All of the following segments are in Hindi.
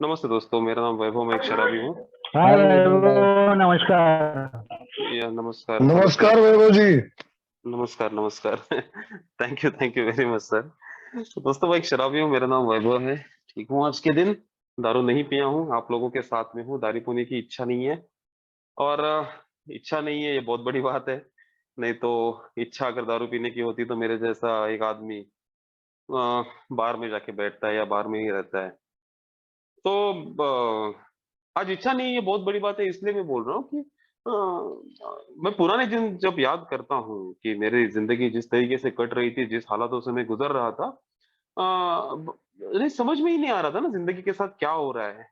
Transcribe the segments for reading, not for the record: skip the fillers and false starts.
नमस्ते दोस्तों, मेरा नाम वैभव, मैं एक शराबी हूँ। Hi hello. वैभव, नमस्कार। या नमस्कार, हेलो सर। नमस्कार वैभव जी। नमस्कार नमस्कार। Thank you very much sir. तो दोस्तों, मैं एक शराबी हूँ, मेरा नाम वैभव है। ठीक हूँ आज के दिन। दारू नहीं पिया हूँ, आप लोगों के साथ में हूँ। दारू पीने की इच्छा नहीं है। और इच्छा नहीं है, ये बहुत बड़ी बात है। नहीं तो इच्छा अगर दारू पीने की होती तो मेरे जैसा एक आदमी बार में जाके बैठता है या बार में ही रहता है। तो आज इच्छा नहीं है, बहुत बड़ी बात है, इसलिए मैं बोल रहा हूँ कि मैं पुराने दिन जब याद करता हूँ कि मेरी जिंदगी जिस तरीके से कट रही थी, जिस हालातों से मैं गुजर रहा था, नहीं समझ में ही नहीं आ रहा था ना जिंदगी के साथ क्या हो रहा है।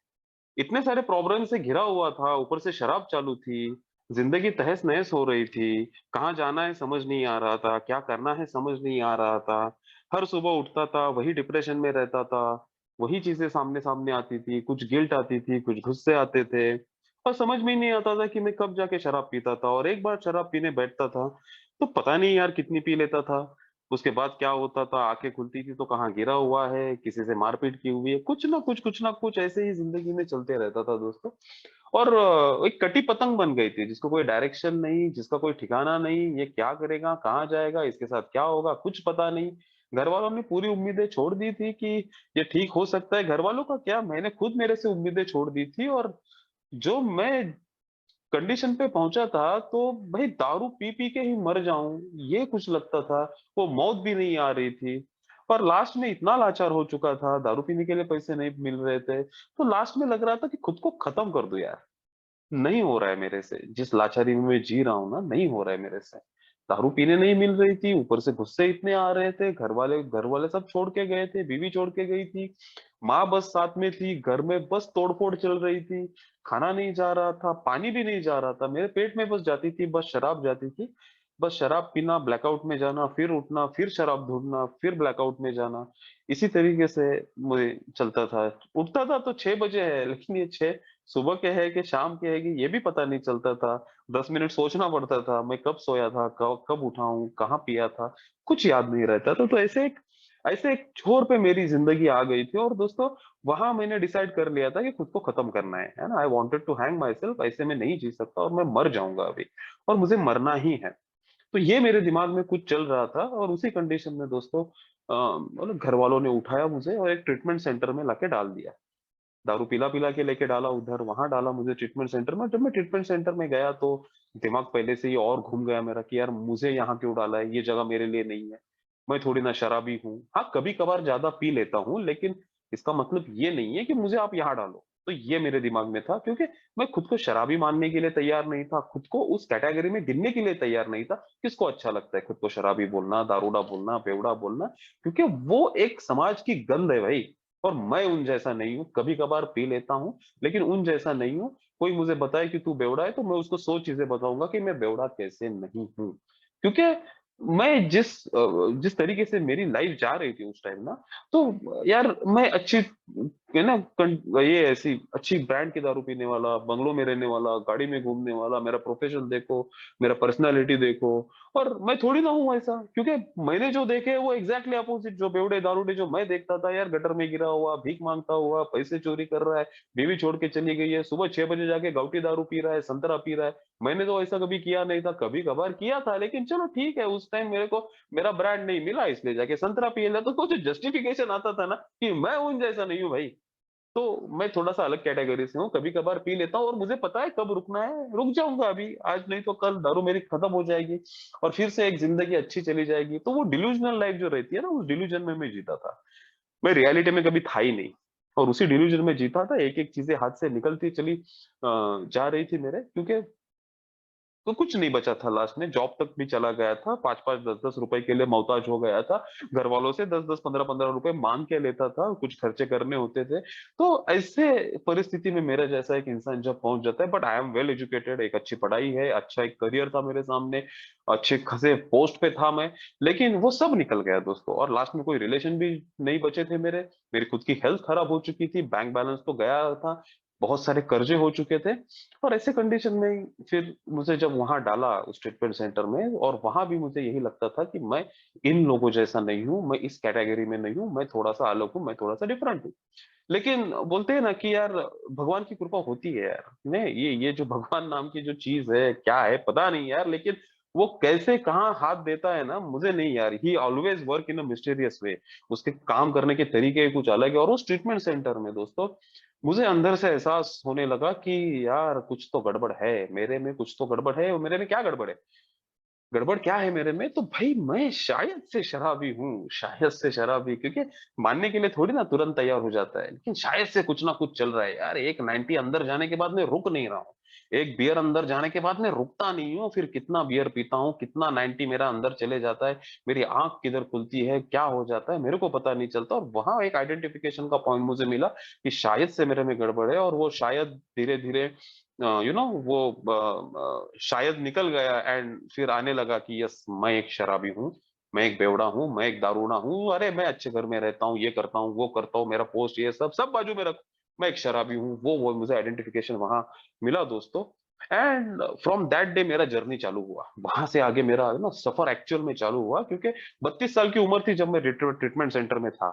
इतने सारे प्रॉब्लम से घिरा हुआ था, ऊपर से शराब चालू थी। जिंदगी तहस नहस हो रही थी। कहाँ जाना है समझ नहीं आ रहा था, क्या करना है समझ नहीं आ रहा था। हर सुबह उठता था, वही डिप्रेशन में रहता था। वही चीजें सामने सामने आती थी, कुछ गिल्ट आती थी, कुछ गुस्से आते थे। और समझ में ही नहीं आता था कि मैं कब जाके शराब पीता था, और एक बार शराब पीने बैठता था तो पता नहीं यार कितनी पी लेता था। उसके बाद क्या होता था, आंखें खुलती थी तो कहाँ गिरा हुआ है, किसी से मारपीट की हुई है, कुछ ना कुछ ऐसे ही जिंदगी में चलते रहता था दोस्तों। और एक कटी पतंग बन गई थी, जिसको कोई डायरेक्शन नहीं, जिसका कोई ठिकाना नहीं। ये क्या करेगा, कहाँ जाएगा, इसके साथ क्या होगा, कुछ पता नहीं। घर वालों ने पूरी उम्मीदें छोड़ दी थी कि ये ठीक हो सकता है। घर वालों का क्या, मैंने खुद मेरे से उम्मीदें छोड़ दी थी। और जो मैं कंडीशन पे पहुंचा था, तो भाई दारू पी पी के ही मर जाऊं, ये कुछ लगता था। वो मौत भी नहीं आ रही थी। और लास्ट में इतना लाचार हो चुका था, दारू पीने के लिए पैसे नहीं मिल रहे थे, तो लास्ट में लग रहा था कि खुद को खत्म कर दूं यार। नहीं हो रहा है मेरे से, जिस लाचारी में मैं जी रहा हूँ ना, नहीं हो रहा है मेरे से। दारू पीने नहीं मिल रही थी, ऊपर से गुस्से इतने आ रहे थे। घर वाले सब छोड़ के गए थे, बीवी छोड़ के गई थी। माँ बस साथ में थी, घर में बस तोड़फोड़ चल रही थी। खाना नहीं जा रहा था, पानी भी नहीं जा रहा था, मेरे पेट में बस जाती थी, बस शराब जाती थी। बस शराब पीना, ब्लैकआउट में जाना, फिर उठना, फिर शराब ढूंढना, फिर ब्लैकआउट में जाना। इसी तरीके से मुझे चलता था। उठता था तो 6 बजे है, लेकिन ये 6 सुबह के है कि शाम के है कि ये भी पता नहीं चलता था। 10 मिनट सोचना पड़ता था, मैं कब सोया था, कब कब उठा हूँ, कहाँ पिया था, कुछ याद नहीं रहता था। तो ऐसे एक छोर पे मेरी जिंदगी आ गई थी। और दोस्तों, वहां मैंने डिसाइड कर लिया था कि खुद को खत्म करना है ना। I wanted to hang myself, ऐसे में नहीं जी सकता और मैं मर जाऊंगा अभी। और मुझे मरना ही है। तो ये मेरे दिमाग में कुछ चल रहा था, और उसी कंडीशन में दोस्तों, मतलब घर वालों ने उठाया मुझे और एक ट्रीटमेंट सेंटर में लाके डाल दिया। दारू पिला पिला के लेके डाला उधर, वहां डाला मुझे ट्रीटमेंट सेंटर में। जब मैं ट्रीटमेंट सेंटर में गया तो दिमाग पहले से ही और घूम गया मेरा कि यार मुझे यहाँ क्यों डाला है, ये जगह मेरे लिए नहीं है। मैं थोड़ी ना शराबी हूँ, हाँ कभी कभार ज्यादा पी लेता हूँ, लेकिन इसका मतलब ये नहीं है कि मुझे आप यहाँ डालो। तो ये मेरे दिमाग में था, क्योंकि मैं खुद को शराबी मानने के लिए तैयार नहीं था, खुद को उस कैटेगरी में गिनने के लिए तैयार नहीं था। किसको अच्छा लगता है खुद को शराबी बोलना, दारूडा बोलना, बेवड़ा बोलना? क्योंकि वो एक समाज की गंध है भाई। और मैं उन जैसा नहीं हूँ, कभी कभार पी लेता हूँ, लेकिन उन जैसा नहीं हूँ। कोई मुझे बताए कि तू बेवड़ा है, तो मैं उसको 100 चीजें बताऊंगा कि मैं बेवड़ा कैसे नहीं हूँ। क्योंकि मैं जिस तरीके से मेरी लाइफ जा रही थी उस टाइम ना, तो यार मैं अच्छी है ना, ये ऐसी अच्छी ब्रांड की दारू पीने वाला, बंगलों में रहने वाला, गाड़ी में घूमने वाला, मेरा प्रोफेशन देखो, मेरा पर्सनालिटी देखो। और मैं थोड़ी ना हूँ ऐसा, क्योंकि मैंने जो देखे हैं वो एग्जैक्टली अपोजिट, जो बेवड़े दारूडे जो मैं देखता था यार, गटर में गिरा हुआ, भीख मांगता हुआ, पैसे चोरी कर रहा है, बीवी छोड़ के चली गई है, सुबह 6 बजे जाके गाउटी दारू पी रहा है, संतरा पी रहा है। मैंने तो ऐसा कभी किया नहीं था, कभी कभार किया था, लेकिन चलो ठीक है, उस टाइम मेरे को मेरा ब्रांड नहीं मिला इसलिए जाके संतरा पी लिया। तो कुछ जस्टिफिकेशन आता था ना कि मैं उन जैसा नहीं हूँ भाई। तो मैं थोड़ा सा अलग कैटेगरी से हूँ, कभी कभार पी लेता हूँ, और मुझे पता है कब रुकना है, रुक जाऊंगा अभी, आज नहीं तो कल दारू मेरी खत्म हो जाएगी। और फिर से एक जिंदगी अच्छी चली जाएगी। तो वो डिल्यूजनल लाइफ जो रहती है ना, उस डिल्यूजन में मैं जीता था। मैं रियलिटी में कभी था ही नहीं। और उसी डिल्यूजन में जीता था, एक एक चीजें हाथ से निकलती चली जा रही थी मेरे, क्योंकि तो कुछ नहीं बचा था। लास्ट में जॉब तक भी चला गया था, 5-5 10-10 रुपए के लिए मोहताज हो गया था। घर वालों से 10-10 15-15 रुपए मांग के लेता था, कुछ खर्चे करने होते थे। तो ऐसे परिस्थिति में मेरा जैसा एक इंसान जब पहुंच जाता है, but I am well educated, एक अच्छी पढ़ाई है, अच्छा एक करियर था मेरे सामने, अच्छे खासे पोस्ट पे था मैं। लेकिन वो सब निकल गया दोस्तों, और लास्ट में कोई रिलेशन भी नहीं बचे थे मेरे। मेरी खुद की हेल्थ खराब हो चुकी थी, बैंक बैलेंस तो गया था। बहुत सारे कर्जे हो चुके थे और ऐसे कंडीशन में फिर मुझे जब वहां डाला उस ट्रीटमेंट सेंटर में, और वहां भी मुझे यही लगता था कि मैं इन लोगों जैसा नहीं हूं, मैं इस कैटेगरी में नहीं हूं, मैं थोड़ा सा अलग हूं, मैं थोड़ा सा डिफरेंट हूं। लेकिन बोलते हैं ना कि यार भगवान की कृपा होती है यार, नहीं ये जो भगवान नाम की जो चीज है क्या है पता नहीं यार, लेकिन वो कैसे कहाँ हाथ देता है ना मुझे नहीं यार, he always work in a mysterious way. उसके काम करने के तरीके कुछ अलग है। और उस ट्रीटमेंट सेंटर में दोस्तों मुझे अंदर से एहसास होने लगा कि यार कुछ तो गड़बड़ है मेरे में, कुछ तो गड़बड़ है। और मेरे में क्या गड़बड़ है, गड़बड़ क्या है मेरे में, तो भाई मैं शायद से शराबी हूँ, शायद से शराबी, क्योंकि मानने के लिए थोड़ी ना तुरंत तैयार हो जाता है, लेकिन शायद से कुछ ना कुछ चल रहा है यार। एक 90 अंदर जाने के बाद मैं रुक नहीं रहा हूँ, एक बियर अंदर जाने के बाद मैं रुकता नहीं हूँ, फिर कितना बियर पीता हूँ, कितना 90 मेरा अंदर चले जाता है, मेरी आंख किधर खुलती है, क्या हो जाता है मेरे को पता नहीं चलता। और वहां एक आइडेंटिफिकेशन का पॉइंट मुझे मिला कि शायद से मेरे में गड़बड़ है, और वो शायद धीरे धीरे वो शायद निकल गया। एंड फिर आने लगा कि यस मैं एक शराबी हूँ, मैं एक बेवड़ा हूँ, मैं एक दारूड़ा हूँ, अरे मैं अच्छे घर में रहता हूँ, ये करता हूँ वो करता हूँ, मेरा पोस्ट ये सब सब बाजू में रख, मैं एक शराबी हूँ। वो मुझे आइडेंटिफिकेशन वहां मिला दोस्तों। एंड फ्रॉम दैट डे मेरा जर्नी चालू हुआ, वहां से आगे मेरा ना सफर एक्चुअल में चालू हुआ, क्योंकि 32 साल की उम्र थी जब मैं ट्रीटमेंट सेंटर में था,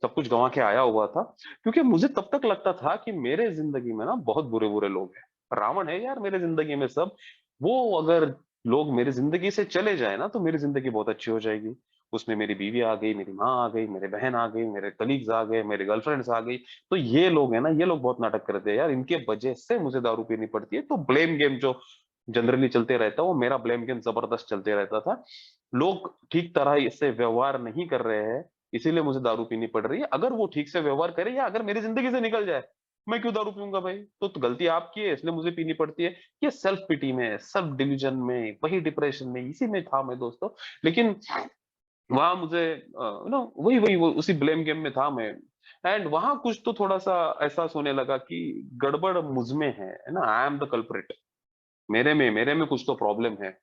सब कुछ गंवा के आया हुआ था। क्योंकि मुझे तब तक लगता था कि मेरे जिंदगी में ना बहुत बुरे बुरे लोग हैं, रावण है यार मेरे जिंदगी में सब, वो अगर लोग मेरी जिंदगी से चले जाए ना तो मेरी जिंदगी बहुत अच्छी हो जाएगी। उसमें मेरी बीवी आ गई, मेरी माँ आ गई, मेरे बहन आ गई, मेरे कलीग्स आ गए, मेरे गर्लफ्रेंड्स आ गई। तो ये लोग है ना, ये लोग बहुत नाटक करते हैं यार, इनके वजह से मुझे दारू पीनी पड़ती है। तो ब्लेम गेम जो जनरली चलते रहता है, वो मेरा ब्लेम गेम जबरदस्त चलते रहता था। लोग ठीक तरह से व्यवहार नहीं कर रहे हैं, इसीलिए मुझे दारू पीनी पड़ रही है। अगर वो ठीक से व्यवहार करे या अगर मेरी जिंदगी से निकल जाए, मैं क्यों दारू पीऊंगा भाई? तो गलती आपकी है इसलिए मुझे पीनी पड़ती है। ये सेल्फ पिटी में, सेल्फ डिल्यूजन में, वही डिप्रेशन में, इसी में था मैं दोस्तों। लेकिन वहां मुझे वही वही वो उसी ब्लेम गेम में था मैं। एंड वहां कुछ तो थोड़ा सा एहसास होने लगा कि गड़बड़ मुझ में है ना, आई एम द कल्प्रिट। मेरे में कुछ तो प्रॉब्लम है।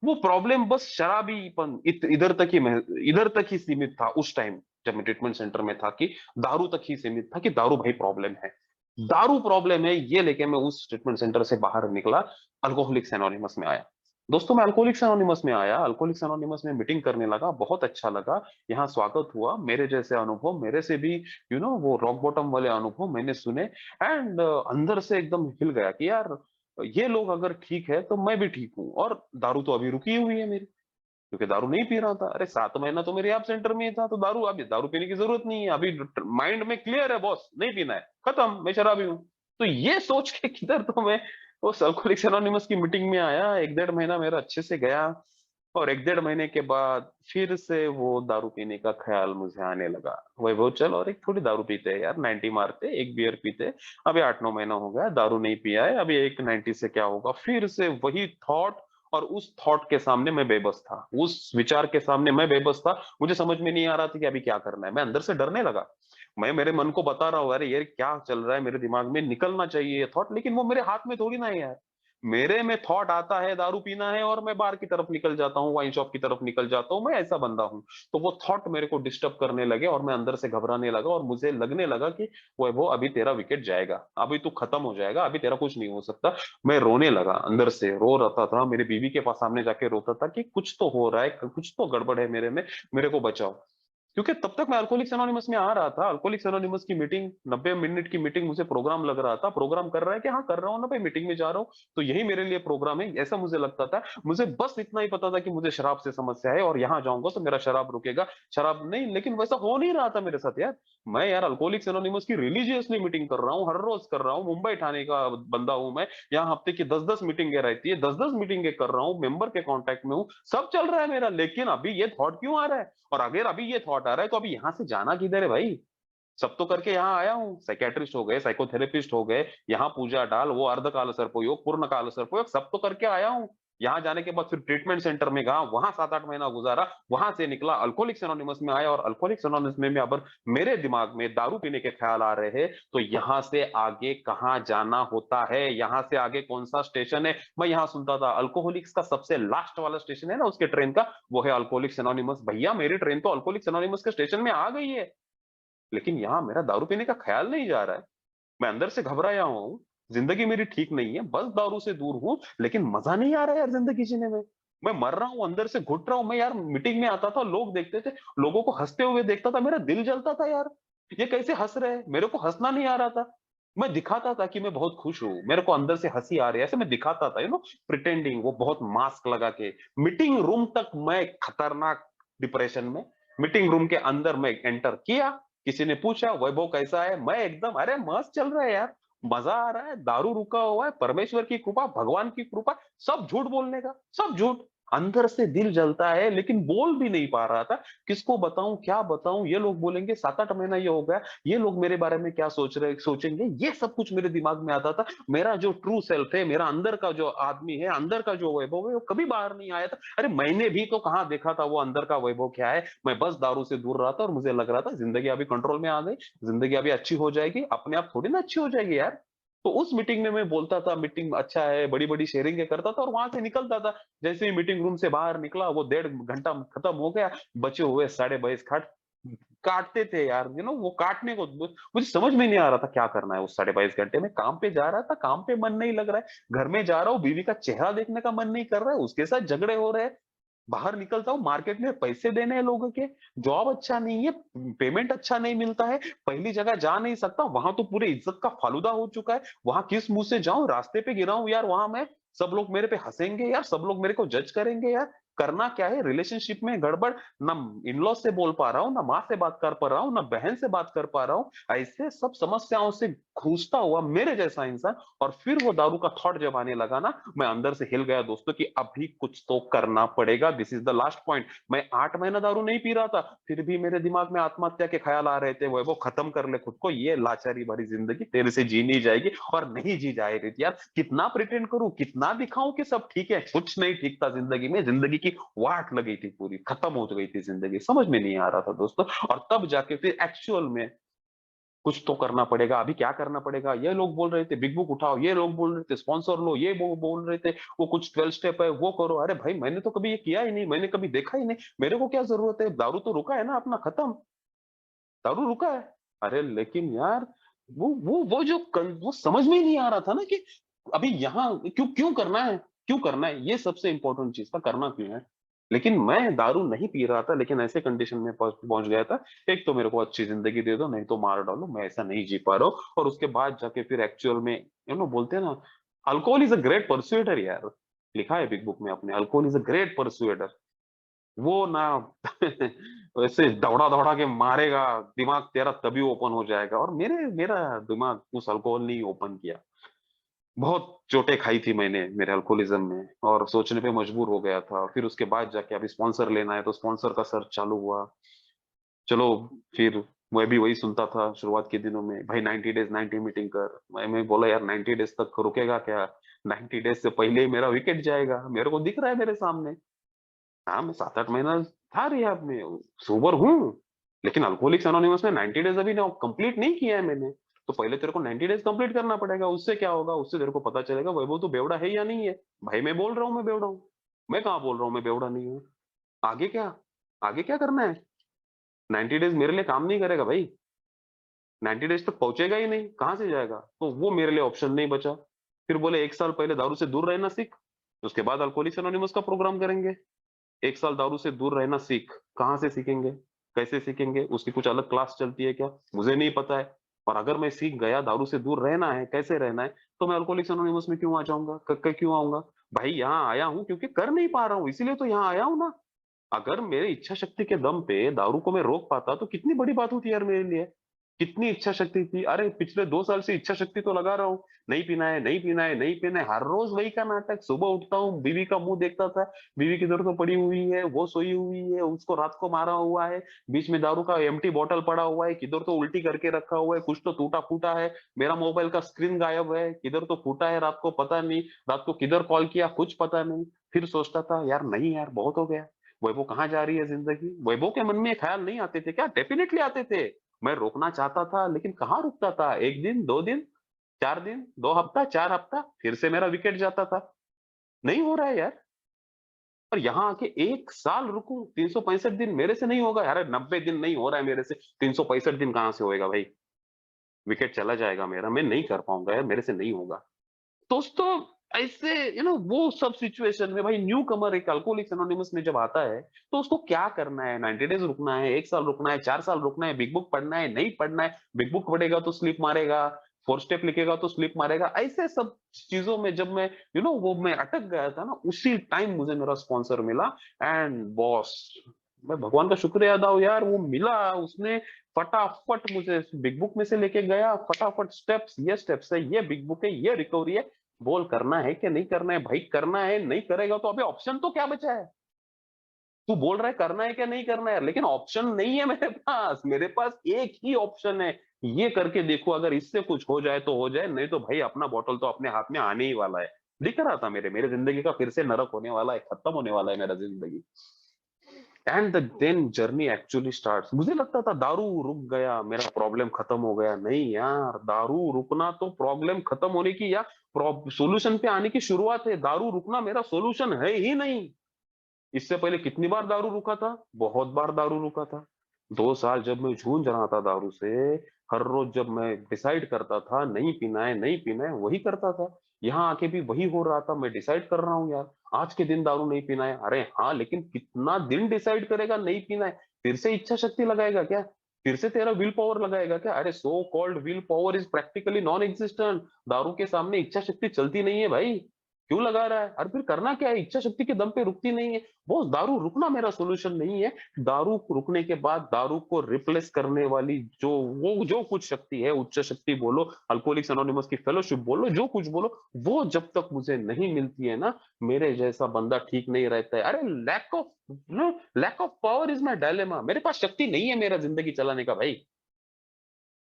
वो प्रॉब्लम बस शराबीपन इधर तक ही इधर तक ही सीमित था उस टाइम जब मैं ट्रीटमेंट सेंटर में था, कि दारू तक ही सीमित था, कि दारू भाई प्रॉब्लम है, दारू प्रॉब्लम है, ये लेके मैं उस ट्रीटमेंट सेंटर से बाहर निकला, अल्कोहलिक्स एनोनिमस में आया। दोस्तों मैं अल्कोहलिक्स एनोनिमस में आया, अल्कोहलिक्स एनोनिमस में मीटिंग करने लगा, बहुत अच्छा लगा। यहाँ स्वागत हुआ, मेरे जैसे अनुभव, मेरे से भी वो रॉक बॉटम वाले अनुभव मैंने सुने। एंड अंदर से एकदम हिल गया कि यार ये लोग अगर ठीक है तो मैं भी ठीक हूँ। और दारू तो अभी रुकी हुई है मेरी, क्योंकि दारू नहीं पी रहा था। अरे 7 महीना तो मेरे आप सेंटर में ही था, तो दारू अभी दारू पीने की जरूरत नहीं है, अभी माइंड में क्लियर है बॉस, नहीं पीना है, खत्म, मैं शराबी हूँ। तो ये सोच के किधर तो मैं वो अल्कोहलिक्स एनोनिमस की मीटिंग में आया, 1 डेढ़ महीना मेरा अच्छे से गया। और 1 डेढ़ महीने के बाद फिर से वो दारू पीने का ख्याल मुझे आने लगा, वैभव चल और एक थोड़ी दारू पीते हैं यार, 90 मारते, एक बियर पीते। अभी 8 9 महीना हो गया दारू नहीं पिया है, अभी एक 90 से क्या होगा? फिर से वही थॉट। और उस थॉट के सामने मैं बेबस था, उस विचार के सामने मैं बेबस था। मुझे समझ में नहीं आ रहा था कि अभी क्या करना है, मैं अंदर से डरने लगा। मैं मेरे मन को बता रहा हूँ अरे यार क्या चल रहा है मेरे दिमाग में, निकलना चाहिए ये थॉट, लेकिन वो मेरे हाथ में थोड़ी ना है यार। मेरे में थॉट आता है दारू पीना है और मैं बार की तरफ निकल जाता हूँ, वाइन शॉप की तरफ निकल जाता हूँ, मैं ऐसा बंदा हूँ। तो वो थॉट मेरे को डिस्टर्ब करने लगे और मैं अंदर से घबराने लगा, और मुझे लगने लगा कि वो अभी तेरा विकेट जाएगा, अभी तू खत्म हो जाएगा, अभी तेरा कुछ नहीं हो सकता। मैं रोने लगा, अंदर से रो रहा था, मेरी बीवी के पास सामने जाके रोता था कि कुछ तो हो रहा है, कुछ तो गड़बड़ है मेरे में, मेरे को बचाओ। क्योंकि तब तक मैं अल्कोहलिक्स एनोनिमस में आ रहा था, अल्कोहलिक्स एनोनिमस की मीटिंग, 90 मिनट की मीटिंग मुझे प्रोग्राम लग रहा था, प्रोग्राम कर रहा है कि हाँ कर रहा हूँ ना भाई, मीटिंग में जा रहा हूँ तो यही मेरे लिए प्रोग्राम है, ऐसा मुझे लगता था। मुझे बस इतना ही पता था कि मुझे शराब से समस्या है और यहाँ जाऊंगा तो मेरा शराब रुकेगा, शराब नहीं। लेकिन वैसा हो नहीं रहा था मेरे साथ यार। मैं यार अल्कोहलिक्स एनोनिमस की रिलीजियसली मीटिंग कर रहा हूँ, हर रोज कर रहा हूँ, मुंबई ठाणे का बंदा हूँ मैं। यहाँ हफ्ते की 10 10 मीटिंगें रहती है, 10 10 मीटिंगें कर रहा हूँ, मेंबर के कांटेक्ट में हूँ, सब चल रहा है मेरा। लेकिन अभी ये थॉट क्यों आ रहा है? और अगर अभी ये थॉट आ रहा है तो अभी यहाँ से जाना किधर है भाई? सब तो करके यहाँ आया हूँ, साइकेट्रिस्ट हो गए, साइकोथेरेपिस्ट हो गए, यहाँ पूजा डाल, वो अर्धकाल सर्पयोग, पूर्ण काल सर्पयोग, सब तो करके आया हूँ। यहाँ जाने के बाद फिर ट्रीटमेंट सेंटर में गया, वहां 7 8 महीना गुजारा, वहां से निकला अल्कोहलिक्स एनोनिमस में आया, और अल्कोहलिक्स एनोनिमस में अगर मेरे दिमाग में दारू पीने के ख्याल आ रहे हैं तो यहाँ से आगे कहाँ जाना होता है, यहाँ से आगे कौन सा स्टेशन है? मैं यहाँ सुनता था अल्कोहलिक्स का सबसे लास्ट वाला स्टेशन है ना उसके ट्रेन का, वो है अल्कोहलिक्स एनोनिमस। भैया मेरी ट्रेन तो अल्कोहलिक्स एनोनिमस के स्टेशन में आ गई है, लेकिन यहाँ मेरा दारू पीने का ख्याल नहीं जा रहा है। मैं अंदर से घबराया हुआ हूँ, ज़िंदगी मेरी ठीक नहीं है, बस दारू से दूर हूँ, लेकिन मज़ा नहीं आ रहा है यार ज़िंदगी जीने में। मैं मर रहा हूँ, अंदर से घुट रहा हूँ। मैं यार मीटिंग में आता था, लोग देखते थे, लोगों को हँसते हुए देखता था, मेरा दिल जलता था यार। ये कैसे हँस रहे हैं? मेरे को हँसना नहीं आ रहा था। मैं दिखाता था कि मैं बहुत खुश हूँ, मेरे को अंदर से हँसी आ रही है, ऐसे मैं दिखाता था, प्रिटेंडिंग, वो बहुत मास्क लगा के। मीटिंग रूम तक मैं खतरनाक डिप्रेशन में, मीटिंग रूम के अंदर मैं एंटर किया, किसी ने पूछा वैभव कैसा है? मैं एकदम अरे मस्त चल रहा है यार, मजा आ रहा है, दारू रुका हुआ है, परमेश्वर की कृपा, भगवान की कृपा, सब झूठ बोलने का, सब झूठ। अंदर से दिल जलता है लेकिन बोल भी नहीं पा रहा था। किसको बताऊं, क्या बताऊं? ये लोग बोलेंगे 7-8 महीना ये हो गया, ये लोग मेरे बारे में क्या सोचेंगे, ये सब कुछ मेरे दिमाग में आता था। मेरा जो ट्रू सेल्फ है, मेरा अंदर का जो आदमी है, अंदर का जो वैभव है, वो कभी बाहर नहीं आया था। अरे मैंने भी तो कहाँ देखा था वो अंदर का वैभव क्या है। मैं बस दारू से दूर रहा था और मुझे लग रहा था जिंदगी अभी कंट्रोल में आ गई, जिंदगी अभी अच्छी हो जाएगी, अपने आप थोड़ी ना अच्छी हो जाएगी यार। तो उस मीटिंग में मैं बोलता था मीटिंग अच्छा है, बड़ी-बड़ी शेयरिंग करता था और वहां से निकलता था। जैसे ही मीटिंग रूम से बाहर निकला, वो 1.5 घंटा खत्म हो गया, बचे हुए 22.5 काटते थे यार, वो काटने को मुझे समझ में नहीं आ रहा था क्या करना है उस 22.5 घंटे में। काम पे जा रहा था, काम पे मन नहीं लग रहा है, घर में जा रहा हूँ, बीवी का चेहरा देखने का मन नहीं कर रहा है, उसके साथ झगड़े हो रहे हैं। बाहर निकलता हूँ, मार्केट में पैसे देने हैं लोगों के, जॉब अच्छा नहीं है, पेमेंट अच्छा नहीं मिलता है, पहली जगह जा नहीं सकता, वहां तो पूरे इज्जत का फालूदा हो चुका है, वहां किस मुंह से जाऊं, रास्ते पे गिरा हूं यार, वहां मैं, सब लोग मेरे पे हंसेंगे यार, सब लोग मेरे को जज करेंगे यार। करना क्या है, रिलेशनशिप में गड़बड़, ना इन लॉ से बोल पा रहा हूँ, ना माँ से बात कर पा रहा हूँ, ना बहन से बात कर पा रहा हूँ, ऐसे सब समस्याओं से घूसता हुआ मेरे जैसा इंसान। और फिर वो दारू का थॉट जब आने लगा ना, मैं अंदर से हिल गया दोस्तों कि अभी कुछ तो करना पड़ेगा, this is the last point. मैं 8 महीना दारू नहीं पी रहा था, फिर भी मेरे दिमाग में आत्महत्या के ख्याल आ रहे थे, वो खत्म कर ले खुद को, ये लाचारी भरी जिंदगी तेरे से जी नहीं जाएगी और नहीं जी जाएगी यार। कितना प्रिटेंड करूं, कितना दिखाऊं कि सब ठीक है, कुछ नहीं ठीक था जिंदगी में, जिंदगी की वाट लगी थी, पूरी खत्म हो गई थी जिंदगी, समझ में नहीं आ रहा था दोस्तों। और तब जाके फिर एक्चुअल में कुछ तो करना पड़ेगा, अभी क्या करना पड़ेगा? ये लोग बोल रहे थे बिग बुक उठाओ, ये लोग बोल रहे थे स्पॉन्सर लो, ये वो बोल रहे थे वो कुछ 12 स्टेप है वो करो। अरे भाई मैंने तो कभी ये किया ही नहीं, मैंने कभी देखा ही नहीं, मेरे को क्या जरूरत है? दारू तो रुका है ना अपना, खत्म, दारू रुका है। अरे लेकिन यार वो समझ में ही नहीं आ रहा था ना कि अभी यहाँ क्यों क्यों करना है, क्यों करना है, ये सबसे इंपॉर्टेंट चीज था, करना क्यों है। लेकिन मैं दारू नहीं पी रहा था, लेकिन ऐसे कंडीशन में पहुंच गया था, एक तो मेरे को अच्छी जिंदगी दे दो, नहीं तो मार डालो, मैं ऐसा नहीं जी पा रहा हूँ। और उसके बाद जाके फिर एक्चुअल में बोलते हैं ना, अल्कोहल इज अ ग्रेट परस्यूटर यार, लिखा है बिग बुक में अपने, अल्कोहल इज अ ग्रेट परस्यूटर। वो ना वैसे दौड़ा-दौड़ा के मारेगा, दिमाग तेरा तभी ओपन हो जाएगा। और मेरा दिमाग उस अल्कोहल ने ही ओपन किया। बहुत चोटें खाई थी मैंने मेरे अल्कोहलिज़्म में और सोचने पे मजबूर हो गया था। फिर उसके बाद जाके अभी स्पॉन्सर लेना है तो स्पॉन्सर का सर्च चालू हुआ। चलो फिर मैं भी वही सुनता था शुरुआत के दिनों में, भाई 90 डेज़ 90 मीटिंग कर। मैं बोला यार 90 डेज़ तक रुकेगा क्या? 90 डेज़ से पहले ही मेरा विकेट जाएगा। मेरे को दिख रहा है मेरे सामने। हाँ, मैं 7-8 महीना था रिहैब में, सोबर हूँ, लेकिन अल्कोहलिक्स एनोनिमस में 90 डेज़ अभी ना कंप्लीट नहीं किया है मैंने। तो पहले तेरे को 90 डेज़ कंप्लीट करना पड़ेगा, उससे क्या होगा? उससे तेरे को पता चलेगा वैभव तू बेवड़ा है या नहीं है। भाई मैं बोल रहा हूँ मैं बेवड़ा हूँ। मैं कहाँ बोल रहा हूँ मैं बेवड़ा नहीं हूँ। आगे क्या? आगे क्या करना है? 90 डेज़ मेरे लिए काम नहीं करेगा भाई। 90 डेज़ तक पहुँचेगा ही नहीं, कहाँ से जाएगा? तो वो मेरे लिए ऑप्शन नहीं बचा। फिर बोले 1 साल पहले दारू से दूर रहना सीख, उसके बाद अल्कोहलिक्स एनोनिमस का प्रोग्राम करेंगे। 1 साल दारू से दूर रहना सीख। कहाँ से सीखेंगे? कैसे सीखेंगे? उसकी कुछ अलग क्लास चलती है क्या? मुझे नहीं पता है। और अगर मैं सीख गया दारू से दूर रहना है, कैसे रहना है, तो मैं अल्कोहलिक्स एनोनिमस में क्यों आ जाऊँगा? क क क्यों आऊँगा? भाई यहाँ आया हूँ क्योंकि कर नहीं पा रहा हूँ, इसीलिए तो यहाँ आया हूँ ना। अगर मेरे इच्छा शक्ति के दम पे दारू को मैं रोक पाता तो कितनी बड़ी बात होती यार मेरे लिए। कितनी इच्छा शक्ति थी। अरे पिछले 2 साल से इच्छा शक्ति तो लगा रहा हूँ। नहीं पीना है, नहीं पीना है, नहीं पीना है। हर रोज वही का नाटक। सुबह उठता हूँ, बीवी का मुँह देखता था। बीवी किधर तो पड़ी हुई है, वो सोई हुई है, उसको रात को मारा हुआ है। बीच में दारू का एम्प्टी बॉटल पड़ा हुआ है, किधर तो उल्टी करके रखा हुआ है, कुछ तो टूटा-फूटा है। मेरा मोबाइल का स्क्रीन गायब है, किधर तो फूटा है रात को पता नहीं। रात को किधर कॉल किया कुछ पता नहीं। फिर सोचता था यार नहीं यार बहुत हो गया। वैभव कहाँ जा रही है जिंदगी? वैभव के मन में ये ख्याल नहीं आते थे क्या? डेफिनेटली आते थे। मैं रोकना चाहता था लेकिन कहाँ रुकता था? 1 दिन, 2 दिन, 4 दिन, 2 हफ्ता, 4 हफ्ता, फिर से मेरा विकेट जाता था। नहीं हो रहा है यार। और यहाँ आके 1 साल रुकूं, 365 दिन मेरे से नहीं होगा। अरे 90 दिन नहीं हो रहा है मेरे से, 365 दिन कहाँ से होएगा भाई? विकेट चला जाएगा मेरा, मैं नहीं कर पाऊँगा यार, मेरे से नहीं होगा। दोस्तों ऐसे वो सब सिचुएशन में भाई न्यू कमर एक अल्कोहलिक्स एनोनिमस में जब आता है, तो उसको क्या करना है? 90 डेज़ रुकना है, 1 साल रुकना है, 4 साल रुकना है, बिग बुक पढ़ना है, नहीं पढ़ना है, बिग बुक पढ़ेगा तो स्लिप मारेगा, 4 स्टेप लिखेगा तो स्लिप मारेगा। ऐसे सब चीज़ों में जब मैं वो मैं अटक गया था ना, उसी टाइम मुझे मेरा स्पॉन्सर मिला एंड बॉस मैं भगवान का शुक्रिया अदा हूँ यार, वो मिला, उसने फटाफट मुझे बिग बुक में से लेके गया, फटाफट स्टेप्स है, ये बिग बुक है, ये रिकवरी है, बोल करना है कि नहीं करना है भाई? करना है, नहीं करेगा तो अबे ऑप्शन तो क्या बचा है? तू बोल रहा है करना है क्या नहीं करना है, लेकिन ऑप्शन नहीं है मेरे पास एक ही ऑप्शन है, ये करके देखो, अगर इससे कुछ हो जाए तो हो जाए, नहीं तो भाई अपना बॉटल तो अपने हाथ में आने ही वाला है। दिख रहा था मेरे जिंदगी का फिर से नरक होने वाला है, खत्म होने वाला है मेरा जिंदगी। And then journey actually starts. मुझे लगता था दारू रुक गया, मेरा प्रॉब्लम खत्म हो गया। नहीं यार, दारू रुकना तो प्रॉब्लम खत्म होने की या सॉल्यूशन पे आने की शुरुआत है। दारू रुकना मेरा सॉल्यूशन है ही नहीं। इससे पहले कितनी बार दारू रुका था? बहुत बार दारू रुका था। 2 साल जब मैं जूझ रहा था दारू से, हर रोज जब मैं डिसाइड करता था नहीं पीना है, नहीं पीना है, वही करता था। यहाँ आके भी वही हो रहा था, मैं डिसाइड कर रहा हूँ यार, आज के दिन दारू नहीं पीना है। अरे हाँ, लेकिन कितना दिन डिसाइड करेगा नहीं पीना है? फिर से इच्छा शक्ति लगाएगा क्या? फिर से तेरा विल पावर लगाएगा क्या? अरे so called will power is practically non existent. दारू के सामने इच्छा शक्ति चलती नहीं है भाई। क्यों लगा रहा है? और फिर करना क्या है? इच्छा शक्ति के दम पे रुकती नहीं है। बॉस, दारू रुकना मेरा सॉल्यूशन नहीं है। दारू रुकने के बाद दारू को रिप्लेस करने वाली जो कुछ शक्ति है, उच्च शक्ति बोलो, अल्कोहलिक्स एनोनिमस की फेलोशिप बोलो, जो कुछ बोलो, वो जब तक मुझे नहीं मिलती है ना, मेरे जैसा बंदा ठीक नहीं रहता है। अरे lack of power is my dilemma. मेरे पास शक्ति नहीं है मेरा जिंदगी चलाने का भाई।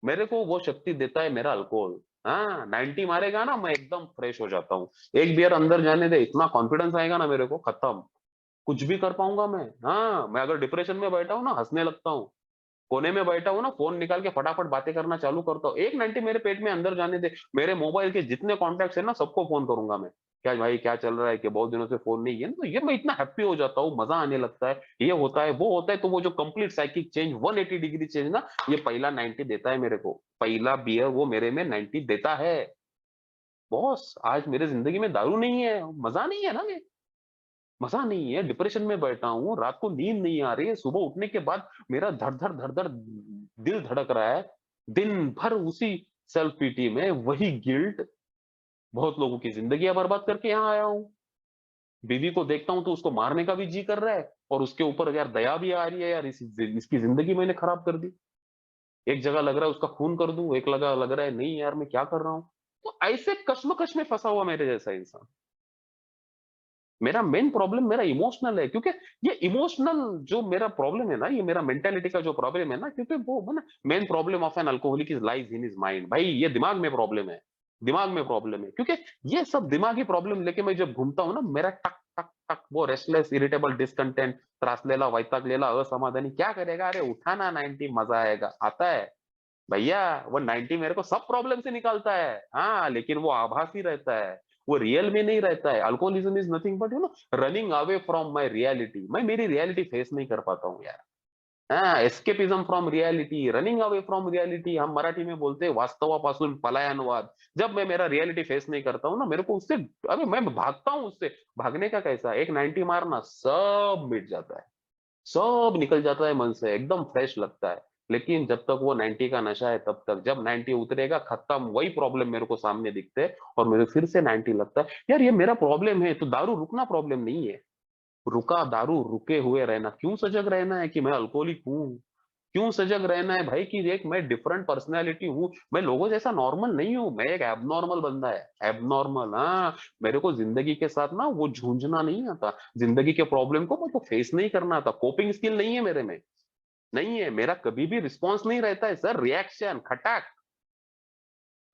मेरे को वो शक्ति देता है मेरा अल्कोहल। हाँ, 90 मारेगा ना, मैं एकदम फ्रेश हो जाता हूँ। एक बियर अंदर जाने दे, इतना कॉन्फिडेंस आएगा ना मेरे को, खत्म। कुछ भी कर पाऊंगा मैं। हाँ, मैं अगर डिप्रेशन में बैठा हूँ ना, हंसने लगता हूँ। कोने में बैठा हूँ ना, फोन निकाल के फटाफट बातें करना चालू करता हूँ। एक 90 मेरे पेट में अंदर जाने दे, मेरे मोबाइल के जितने कॉन्टेक्ट है ना, सबको फोन करूंगा मैं। क्या भाई, क्या चल रहा है? कि बहुत दिनों से फोन नहीं है ना, तो ये मैं इतना हैप्पी हो जाता हूँ, मजा आने लगता है। ये होता है, वो होता है, तो वो जो complete psychic change, 180 degree change ना, ये पहला 90 देता है मेरे को। पहला बियर वो मेरे में 90 देता है। बॉस, आज मेरे जिंदगी में दारू नहीं है, मजा नहीं है ना, मजा नहीं है। डिप्रेशन में बैठा हूँ, रात को नींद नहीं आ रही है, सुबह उठने के बाद मेरा धड़ धड़ दिल धड़क रहा है। दिन भर उसी सेल्फ पीटी में, वही गिल्ट। बहुत लोगों की जिंदगी बर्बाद करके यहाँ आया हूँ। बीवी को देखता हूँ तो उसको मारने का भी जी कर रहा है, और उसके ऊपर यार दया भी आ रही है, यार इसकी जिंदगी मैंने खराब कर दी। एक जगह लग रहा है उसका खून कर दूं, एक लग रहा है नहीं यार, मैं क्या कर रहा हूँ। तो ऐसे कश्मकश में फंसा हुआ मेरे जैसा इंसान। मेरा मेन प्रॉब्लम मेरा इमोशनल है, क्योंकि ये इमोशनल जो मेरा प्रॉब्लम है ना, ये मेरा मेंटालिटी का जो प्रॉब्लम है ना, क्योंकि वो ना, main problem of an alcoholic is lies in his mind. भाई, ये दिमाग में प्रॉब्लम है। दिमाग में प्रॉब्लम है, क्योंकि ये सब दिमागी प्रॉब्लम लेके मैं जब घूमता हूँ ना, मेरा टक टक टक वो रेस्टलेस, इरिटेबल, डिसकंटेंट, त्रासलेला, वैतागलेला, असमाधानी, क्या करेगा? अरे उठाना 90, मजा आएगा, आता है भैया। वो 90 मेरे को सब प्रॉब्लम से निकालता है। हाँ, लेकिन वो आभासी रहता है, वो रियल में नहीं रहता है। Alcoholism is nothing but running away from my reality. मैं मेरी रियलिटी फेस नहीं कर पाता हूँ यार। हाँ, escapism from reality, running away from reality, हम मराठी में बोलते हैं वास्तवापासून पलायनवाद। जब मैं मेरा रियलिटी फेस नहीं करता हूँ ना, मेरे को उससे, अरे मैं भागता हूँ उससे। भागने का कैसा, एक 90 मारना, सब मिट जाता है, सब निकल जाता है मन से, एकदम फ्रेश लगता है। लेकिन जब तक वो 90 का नशा है तब तक, जब 90 उतरेगा, खत्म, वही प्रॉब्लम मेरे को सामने दिखते हैं, और मुझे फिर से 90 लगता है। यार, ये मेरा प्रॉब्लम है, तो दारू रुकना प्रॉब्लम नहीं है। रुका दारू, रुके हुए रहना। क्यों सजग रहना है कि मैं अल्कोहलिक हूँ? क्यों सजग रहना है भाई कि एक मैं डिफरेंट पर्सनैलिटी हूँ, मैं लोगों जैसा नॉर्मल नहीं हूँ, मैं एक एबनॉर्मल बंदा है। एबनॉर्मल, हाँ। मेरे को जिंदगी के साथ ना वो झूंझना नहीं आता, जिंदगी के प्रॉब्लम को मुझको फेस नहीं करना आता, कोपिंग स्किल नहीं है मेरे में। नहीं है मेरा, कभी भी रिस्पॉन्स नहीं रहता है सर, रिएक्शन खटाक।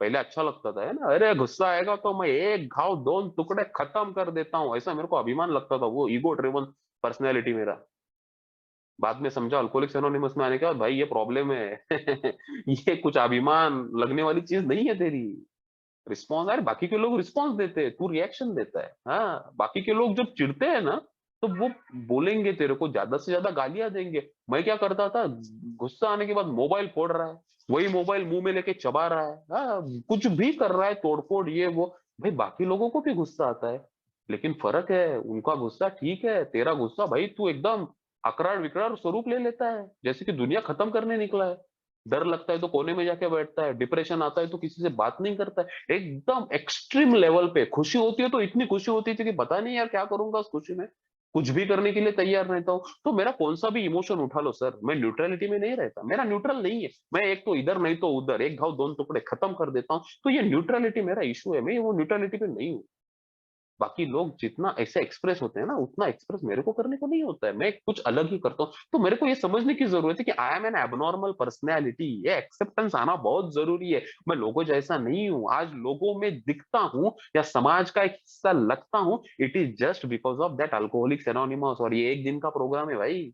पहले अच्छा लगता था, है ना, अरे गुस्सा आएगा तो मैं एक घाव 2 टुकड़े खत्म कर देता हूँ, ऐसा मेरे को अभिमान लगता था, वो ईगो ड्रिवन पर्सनैलिटी मेरा। बाद में समझा अल्कोहलिक्स एनोनिमस में आने के बाद, भाई ये प्रॉब्लम है। ये कुछ अभिमान लगने वाली चीज नहीं है तेरी। रिस्पॉन्स, अरे बाकी के लोग रिस्पॉन्स देते हैं, तू रिएक्शन देता है। हाँ, बाकी के लोग जब चिढ़ते हैं ना, तो वो बोलेंगे तेरे को, ज्यादा से ज्यादा गालियां देंगे। मैं क्या करता था, गुस्सा आने के बाद मोबाइल फोड़ रहा है, वही मोबाइल मुंह में लेके चबा रहा है, हाँ, कुछ भी कर रहा है, तोड़फोड़ ये वो। भाई बाकी लोगों को भी गुस्सा आता है, लेकिन फर्क है, उनका गुस्सा ठीक है, तेरा गुस्सा भाई तू एकदम अकरार विकरार स्वरूप ले लेता है, जैसे कि दुनिया खत्म करने निकला है। डर लगता है तो कोने में जाके बैठता है, डिप्रेशन आता है तो किसी से बात नहीं करता है, एकदम एक्सट्रीम लेवल पे। खुशी होती है तो इतनी खुशी होती थी कि पता नहीं यार क्या करूंगा उस खुशी में, कुछ भी करने के लिए तैयार रहता हूँ। तो मेरा कौन सा भी इमोशन उठा लो सर, मैं न्यूट्रलिटी में नहीं रहता, मेरा न्यूट्रल नहीं है। मैं एक तो इधर नहीं तो उधर, एक घाव दोन टुकड़े खत्म कर देता हूँ। तो ये न्यूट्रलिटी मेरा इशू है, मैं वो न्यूट्रलिटी पे नहीं हूँ। बाकी लोग जितना ऐसे एक्सप्रेस होते हैं ना, उतना एक्सप्रेस मेरे को करने को नहीं होता है, मैं कुछ अलग ही करता हूँ। तो मेरे को ये समझने की जरूरत है कि आई एम एन एबनॉर्मल पर्सनैलिटी, ये एक्सेप्टेंस आना बहुत जरूरी है। मैं लोगों जैसा नहीं हूँ, आज लोगों में दिखता हूँ या समाज का एक हिस्सा लगता हूँ, it is just because of that alcoholics anonymous. और ये एक दिन का प्रोग्राम है भाई,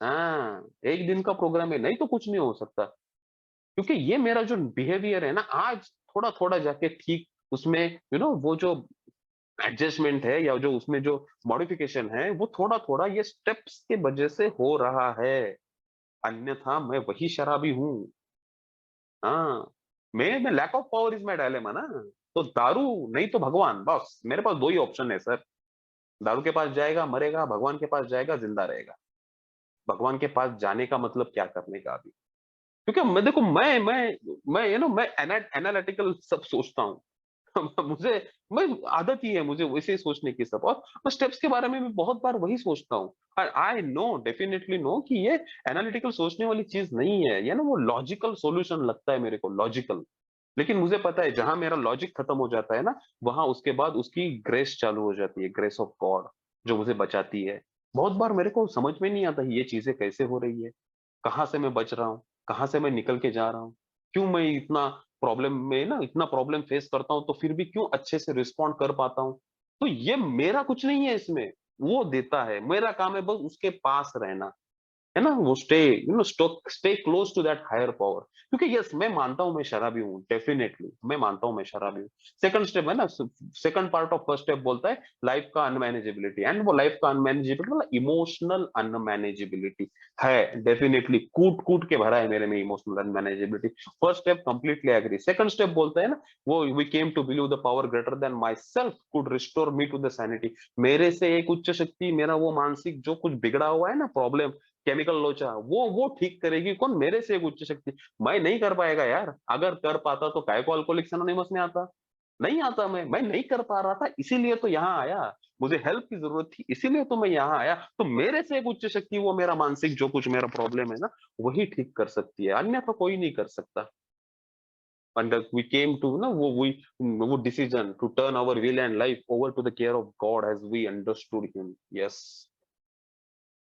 हाँ, एक दिन का प्रोग्राम है, नहीं तो कुछ नहीं हो सकता। क्योंकि ये मेरा जो बिहेवियर है ना, आज थोड़ा थोड़ा जाके ठीक उसमें वो जो एडजस्टमेंट है या जो उसमें जो मॉडिफिकेशन है, वो थोड़ा थोड़ा ये स्टेप्स के वजह से हो रहा है। अन्यथा मैं वही शराबी हूँ। हाँ, मैं lack of power is my dilemma ना। तो दारू नहीं तो भगवान, बस मेरे पास दो ही ऑप्शन है सर। दारू के पास जाएगा मरेगा, भगवान के पास जाएगा जिंदा रहेगा। भगवान के पास जाने का मतलब क्या करने का अभी? क्योंकि मैं देखो, मैं मैं एनालिटिकल सब सोचता हूँ। मुझे मैं आदत ही है मुझे वैसे ही सोचने की सब। और मैं स्टेप्स के बारे में भी बहुत बार वही सोचता हूँ। आई नो, डेफिनेटली नो कि ये एनालिटिकल सोचने वाली चीज नहीं है, ये ना वो लॉजिकल सॉल्यूशन लगता है मेरे को, लॉजिकल। लेकिन मुझे पता है जहां मेरा लॉजिक खत्म हो जाता है ना, वहां उसके बाद उसकी ग्रेस चालू हो जाती है, ग्रेस ऑफ गॉड, जो मुझे बचाती है। बहुत बार मेरे को समझ में नहीं आता ये चीजें कैसे हो रही है, कहाँ से मैं बच रहा हूँ, कहाँ से मैं निकल के जा रहा हूँ, क्यों मैं इतना प्रॉब्लम में ना, इतना प्रॉब्लम फेस करता हूँ तो फिर भी क्यों अच्छे से रिस्पॉन्ड कर पाता हूँ। तो ये मेरा कुछ नहीं है इसमें, वो देता है, मेरा काम है बस उसके पास रहना, है ना, वो stay stay close to that higher power. क्योंकि यस, मैं मानता हूं मैं शराबी हूँ, डेफिनेटली मैं मानता हूं मैं शराबी हूँ। सेकंड स्टेप है ना, second part of first step बोलता है लाइफ का अनमैनेजेबिलिटी, एंड वो लाइफ का अनमैनेजेबिलिटी मतलब इमोशनल अनमैनेजेबिलिटी है। डेफिनेटली कूट कूट के भरा है मेरे में emotional unmanageability. First step completely agree. Second step बोलता है ना, वो we came to believe the power greater than myself could restore me to the sanity. मेरे से एक उच्च शक्ति मेरा वो मानसिक जो कुछ बिगड़ा हुआ है ना, प्रॉब्लम, केमिकल लोचा, वो ठीक करेगी। कौन? मेरे से एक उच्च शक्ति। मैं नहीं कर पाएगा यार, अगर कर पाता तो काय को अल्कोहलिक्स एनोनिमस में आता? नहीं आता। मैं नहीं कर पा रहा था, इसीलिए तो यहाँ आया। मुझे हेल्प की जरूरत थी, इसीलिए तो मैं यहाँ आया। तो मेरे से एक उच्च शक्ति, वो मेरा मानसिक जो कुछ मेरा प्रॉब्लम है ना, वही ठीक कर सकती है, अन्यथा कोई नहीं कर सकता। and we came to वो decision to turn our will and life over to the care of God as we understood him. Yes,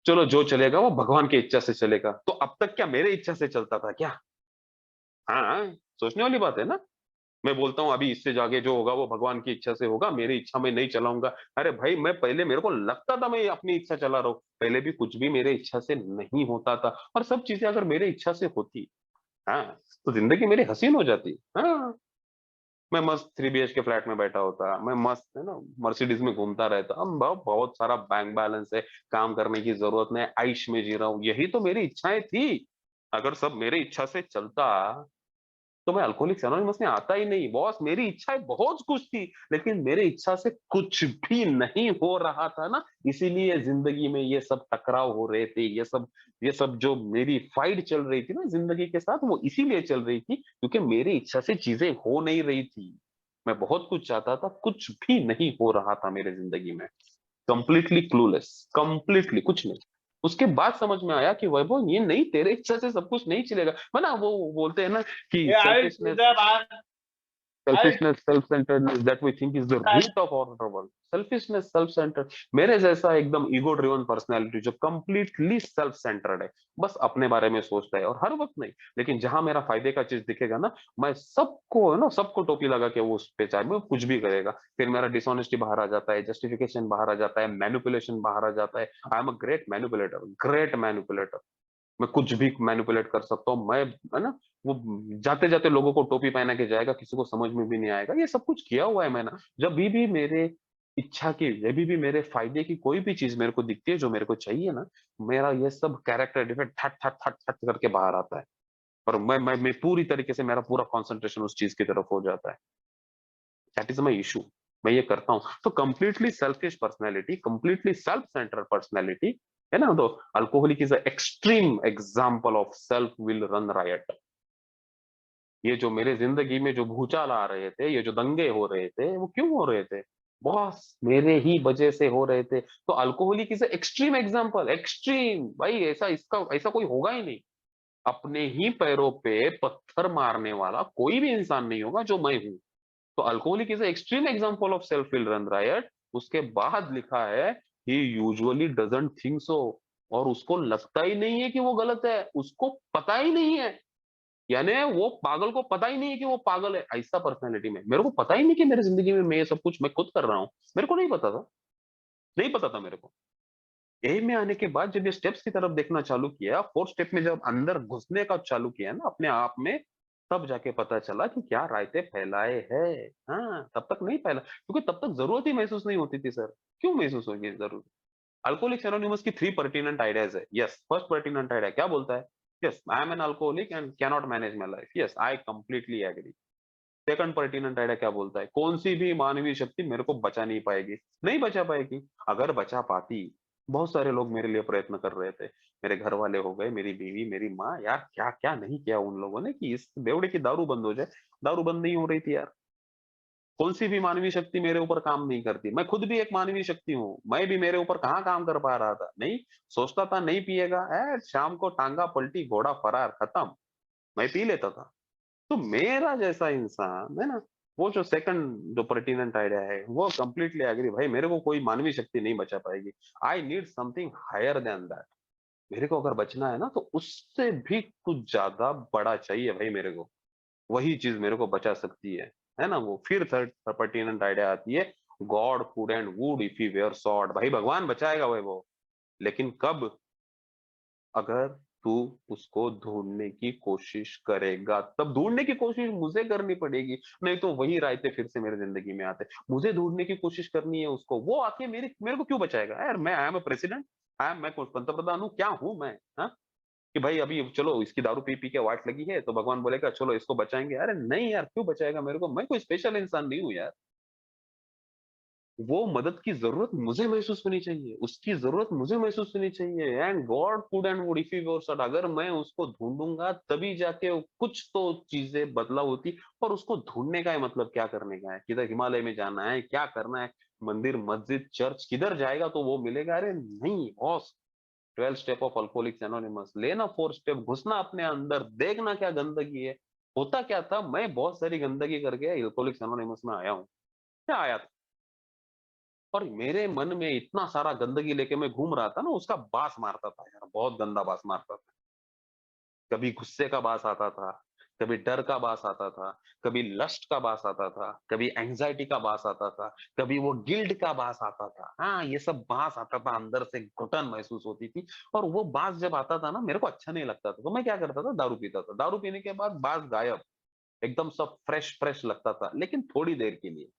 चलो जो चलेगा वो भगवान की इच्छा से चलेगा। तो अब तक क्या मेरे इच्छा से चलता था क्या? हाँ, सोचने वाली बात है ना। मैं बोलता हूँ अभी इससे जाके जो होगा वो भगवान की इच्छा से होगा, मेरी इच्छा में नहीं चलाऊंगा। अरे भाई, मैं पहले मेरे को लगता था मैं अपनी इच्छा चला रहा हूँ, पहले भी कुछ भी मेरे इच्छा से नहीं होता था। और सब चीजें अगर मेरे इच्छा से होती, हाँ, तो जिंदगी मेरी हसीन हो जाती। हाँ, मैं मस्त 3 BHK फ्लैट में बैठा होता, मैं मस्त है ना मर्सिडीज में घूमता रहता। हम बहुत बहुत सारा बैंक बैलेंस है, काम करने की जरूरत नहीं, आइश में जी रहा हूँ। यही तो मेरी इच्छाएं थी। अगर सब मेरी इच्छा से चलता तो मैं अल्कोहलिक्स एनोनिमस में आता ही नहीं। बॉस, मेरी इच्छाएं बहुत कुछ थी, लेकिन मेरी इच्छा से कुछ भी नहीं हो रहा था ना, इसीलिए जिंदगी में ये सब टकराव हो रहे थे। ये सब जो मेरी फाइट चल रही थी ना जिंदगी के साथ, वो इसीलिए चल रही थी क्योंकि मेरी इच्छा से चीजें हो नहीं रही थी। मैं बहुत कुछ चाहता था, कुछ भी नहीं हो रहा था मेरे जिंदगी में। कंप्लीटली क्लूलेस, कंप्लीटली कुछ नहीं। उसके बाद समझ में आया कि वैभव, ये नहीं, तेरे इच्छा से सब कुछ नहीं चलेगा। है ना, वो बोलते हैं ना कि Yeah, selfishness, I, selfishness, self-centeredness that we think is the I, root of all trouble. Selfishness, self-centered, मेरे जैसा एकदम ईगो ड्रिवन पर्सनैलिटी जो कंप्लीटली सेल्फ सेंटर्ड है, बस अपने बारे में सोचता है और हर वक्त नहीं। लेकिन जहां मेरा फायदे का चीज दिखेगा ना, मैं सबको है ना, सबको टोपी लगा के वो उस पे चाहे मैं कुछ भी करेगा। फिर मेरा डिसऑनेस्टी बाहर आ जाता है, जस्टिफिकेशन बाहर आ जाता है, मैनिपुलेशन बाहर आ जाता है। I am a great manipulator, great manipulator. मैं कुछ भी मैनिपुलेट कर सकता हूँ मैं, है ना। वो जाते जाते लोगों को टोपी पहना के जाएगा, किसी को समझ में भी नहीं आएगा। ये सब कुछ किया हुआ है मैंने। जब भी मेरे इच्छा की, जब भी मेरे फायदे की कोई भी चीज मेरे को दिखती है जो मेरे को चाहिए ना, मेरा ये सब कैरेक्टर डिफेक्ट ठट ठट ठट ठट करके बाहर आता है। और मैं पूरी तरीके से मेरा पूरा कंसंट्रेशन उस चीज की तरफ हो जाता है। That is my issue. मैं ये करता हूँ तो completely selfish personality, completely self center personality है ना। तो alcoholic is extreme example of self will run riot. ये जो मेरे जिंदगी में जो भूचाल आ रहे थे, ये जो दंगे हो रहे थे, वो क्यों हो रहे थे? बॉस मेरे ही वजह से हो रहे थे। तो alcoholic is extreme example, extreme भाई। ऐसा इसका ऐसा कोई होगा ही नहीं। अपने ही पैरों पे पत्थर मारने वाला कोई भी इंसान नहीं होगा जो मैं हूं। तो alcoholic is extreme example of self will run riot. उसके बाद लिखा है he usually doesn't think so. और उसको लगता ही नहीं है कि वो गलत है, उसको पता ही नहीं है। यानी वो पागल को पता ही नहीं है कि वो पागल है। ऐसा पर्सनैलिटी में मेरे को पता ही नहीं कि मेरी जिंदगी में मैं ये सब कुछ मैं खुद कर रहा हूँ। मेरे को नहीं पता था, नहीं पता था मेरे को। ए में आने के बाद जब ये स्टेप्स की तरफ देखना चालू किया, फोर्थ स्टेप में जब अंदर घुसने का चालू किया ना अपने आप में, तब जाके पता चला कि क्या रायते फैलाए है। हाँ, तब तक नहीं फैला क्योंकि तब तक जरूरत ही महसूस नहीं होती थी सर। क्यों महसूस होगी जरूरत? अल्कोहलिक्स एनोनिमस की 3 पर्टिनेंट आइडियाज है। यस, फर्स्ट पर्टिनेंट आइडिया क्या बोलता है? Yes, I am an alcoholic and can not manage my life. Yes, I completely agree. Second pertinent idea क्या बोलता है? कौन सी भी मानवीय शक्ति मेरे को बचा नहीं पाएगी, नहीं बचा पाएगी। अगर बचा पाती, बहुत सारे लोग मेरे लिए प्रयत्न कर रहे थे। मेरे घर वाले हो गए, मेरी बीवी, मेरी माँ, यार क्या क्या नहीं किया उन लोगों ने कि इस बेवड़े की दारू बंद हो जाए। दारू बंद नहीं हो रही थी यार। कौन सी भी मानवीय शक्ति मेरे ऊपर काम नहीं करती। मैं खुद भी एक मानवीय शक्ति हूँ, मैं भी मेरे ऊपर कहाँ काम कर पा रहा था? नहीं। सोचता था नहीं पिएगा, शाम को टांगा पलटी घोड़ा फरार, खत्म। मैं पी लेता था। तो मेरा जैसा इंसान है ना, वो जो सेकंड जो पर्टिनेंट आइडिया है वो कंप्लीटली एग्री भाई। मेरे को कोई मानवीय शक्ति नहीं बचा पाएगी। I need something higher than that. मेरे को अगर बचना है ना तो उससे भी कुछ ज्यादा बड़ा चाहिए भाई मेरे को। वही चीज मेरे को बचा सकती है ना। वो फिर थर्ड पर्टिनेंट आइडिया आती है, God could and would if he were sought. भाई भगवान बचाएगा भाई वो, लेकिन कब? अगर तू उसको ढूंढने की कोशिश करेगा। तब ढूंढने की कोशिश मुझे करनी पड़ेगी, नहीं तो वही रायते फिर से मेरे जिंदगी में आते। मुझे ढूंढने की कोशिश करनी है उसको। वो आके मेरे को क्यों बचाएगा यार? मैं आई एम ए प्रेसिडेंट, मैं पंतप्रधान हूँ, क्या हूँ मैं? हाँ, कि भाई अभी चलो इसकी दारू पी पी के वाट लगी है तो भगवान बोलेगा चलो इसको बचाएंगे। अरे नहीं यार, क्यों बचाएगा मेरे को? मैं कोई स्पेशल इंसान नहीं हूँ यार। वो मदद की जरूरत मुझे महसूस होनी चाहिए, उसकी जरूरत मुझे महसूस होनी चाहिए। And God could and would if he were sort. अगर मैं उसको ढूंढूंगा तभी जाके कुछ तो चीजें बदलाव होती। और उसको ढूंढने का है मतलब क्या करने का है? किधर हिमालय में जाना है? क्या करना है? मंदिर मस्जिद चर्च किधर जाएगा तो वो मिलेगा? अरे नहीं boss. 12 step of alcoholics anonymous लेना, 4 स्टेप घुसना अपने अंदर, देखना क्या गंदगी है। होता क्या था, मैं बहुत सारी गंदगी करके अल्कोहलिक्स एनोनिमस में आया हूँ। क्या आया था? और मेरे मन में इतना सारा गंदगी लेके मैं घूम रहा था ना, उसका बास मारता था यार, बहुत गंदा बास मारता था। कभी गुस्से का बास आता था, कभी डर का बास आता था, कभी लस्ट का बास आता था, कभी एंजाइटी का बास आता था, कभी वो गिल्ट का बास आता था। हाँ, ये सब बास आता था, अंदर से घुटन महसूस होती थी। और वो बास जब आता था ना, मेरे को अच्छा नहीं लगता था, तो मैं क्या करता था? दारू पीता था। दारू पीने के बाद बास गायब, एकदम सब फ्रेश फ्रेश लगता था, लेकिन थोड़ी देर के लिए।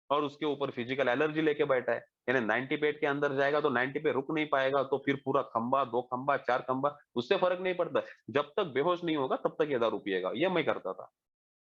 और उसके ऊपर फिजिकल एनर्जी लेके बैठा है, यानी 90 पेट के अंदर जाएगा तो 90 पे रुक नहीं पाएगा, तो फिर पूरा खंबा, 2 खंबा, 4 खंबा, उससे फर्क नहीं पड़ता। जब तक बेहोश नहीं होगा तब तक ये दारू पिएगा। ये मैं करता था।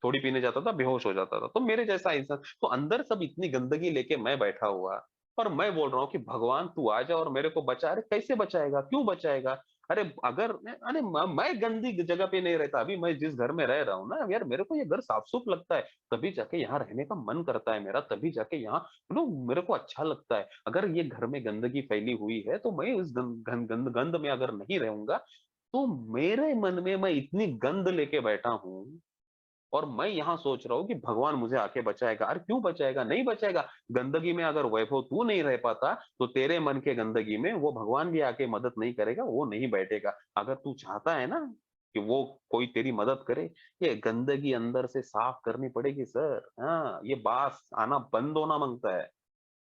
थोड़ी पीने जाता था, बेहोश हो जाता था। तो मेरे जैसा इंसान तो अंदर सब इतनी गंदगी लेके मैं बैठा हुआ, और मैं बोल रहा हूँ कि भगवान तू आ जा और मेरे को बचा। अरे कैसे बचाएगा? क्यों बचाएगा? अरे अगर अरे मैं गंदी जगह पे नहीं रहता। अभी मैं जिस घर में रह रहा हूँ ना यार, मेरे को ये घर साफ सुफ लगता है, तभी जाके यहाँ रहने का मन करता है मेरा। तभी जाके यहाँ मेरे को अच्छा लगता है। अगर ये घर में गंदगी फैली हुई है तो मैं इस गंद में अगर नहीं रहूंगा, तो मेरे मन में मैं इतनी गंद लेके बैठा हूँ। और मैं यहाँ सोच रहा हूँ कि भगवान मुझे आके बचाएगा। अरे क्यों बचाएगा? नहीं बचाएगा। गंदगी में अगर वैभव तू नहीं रह पाता, तो तेरे मन के गंदगी में वो भगवान भी आके मदद नहीं करेगा, वो नहीं बैठेगा। अगर तू चाहता है ना कि वो कोई तेरी मदद करे, ये गंदगी अंदर से साफ करनी पड़ेगी सर। हाँ, ये बास आना बंद होना मांगता है।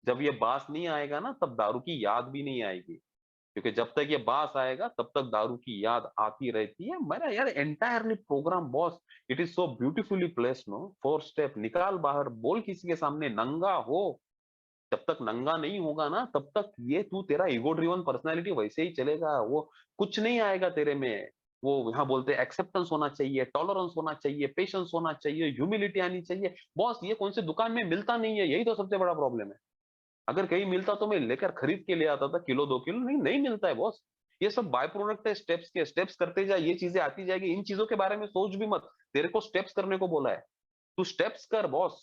जब ये बास नहीं आएगा ना, तब दारू की याद भी नहीं आएगी। क्योंकि जब तक ये बास आएगा तब तक दारू की याद आती रहती है। मेरा यार entirely program boss, it is so beautifully placed no. 4 step निकाल बाहर, बोल किसी के सामने नंगा हो। जब तक नंगा नहीं होगा ना, तब तक ये तू तेरा ईगो ड्रिवन पर्सनालिटी वैसे ही चलेगा। वो कुछ नहीं आएगा तेरे में। वो यहाँ बोलते हैं एक्सेप्टेंस होना चाहिए, टॉलरेंस होना चाहिए, पेशेंस होना चाहिए, ह्यूमिलिटी आनी चाहिए। बॉस ये कौन सी दुकान में मिलता नहीं है, यही तो सबसे बड़ा प्रॉब्लम है। अगर कहीं मिलता तो मैं लेकर खरीद के ले आता था किलो 2 किलो, नहीं, नहीं मिलता है बॉस। ये सब बाय प्रोडक्ट है स्टेप्स के, स्टेप्स करते जा, ये चीज़ें आती जाएगी, इन चीज़ों के बारे में सोच भी मत। तेरे को स्टेप्स करने को बोला है, तू स्टेप्स कर बॉस।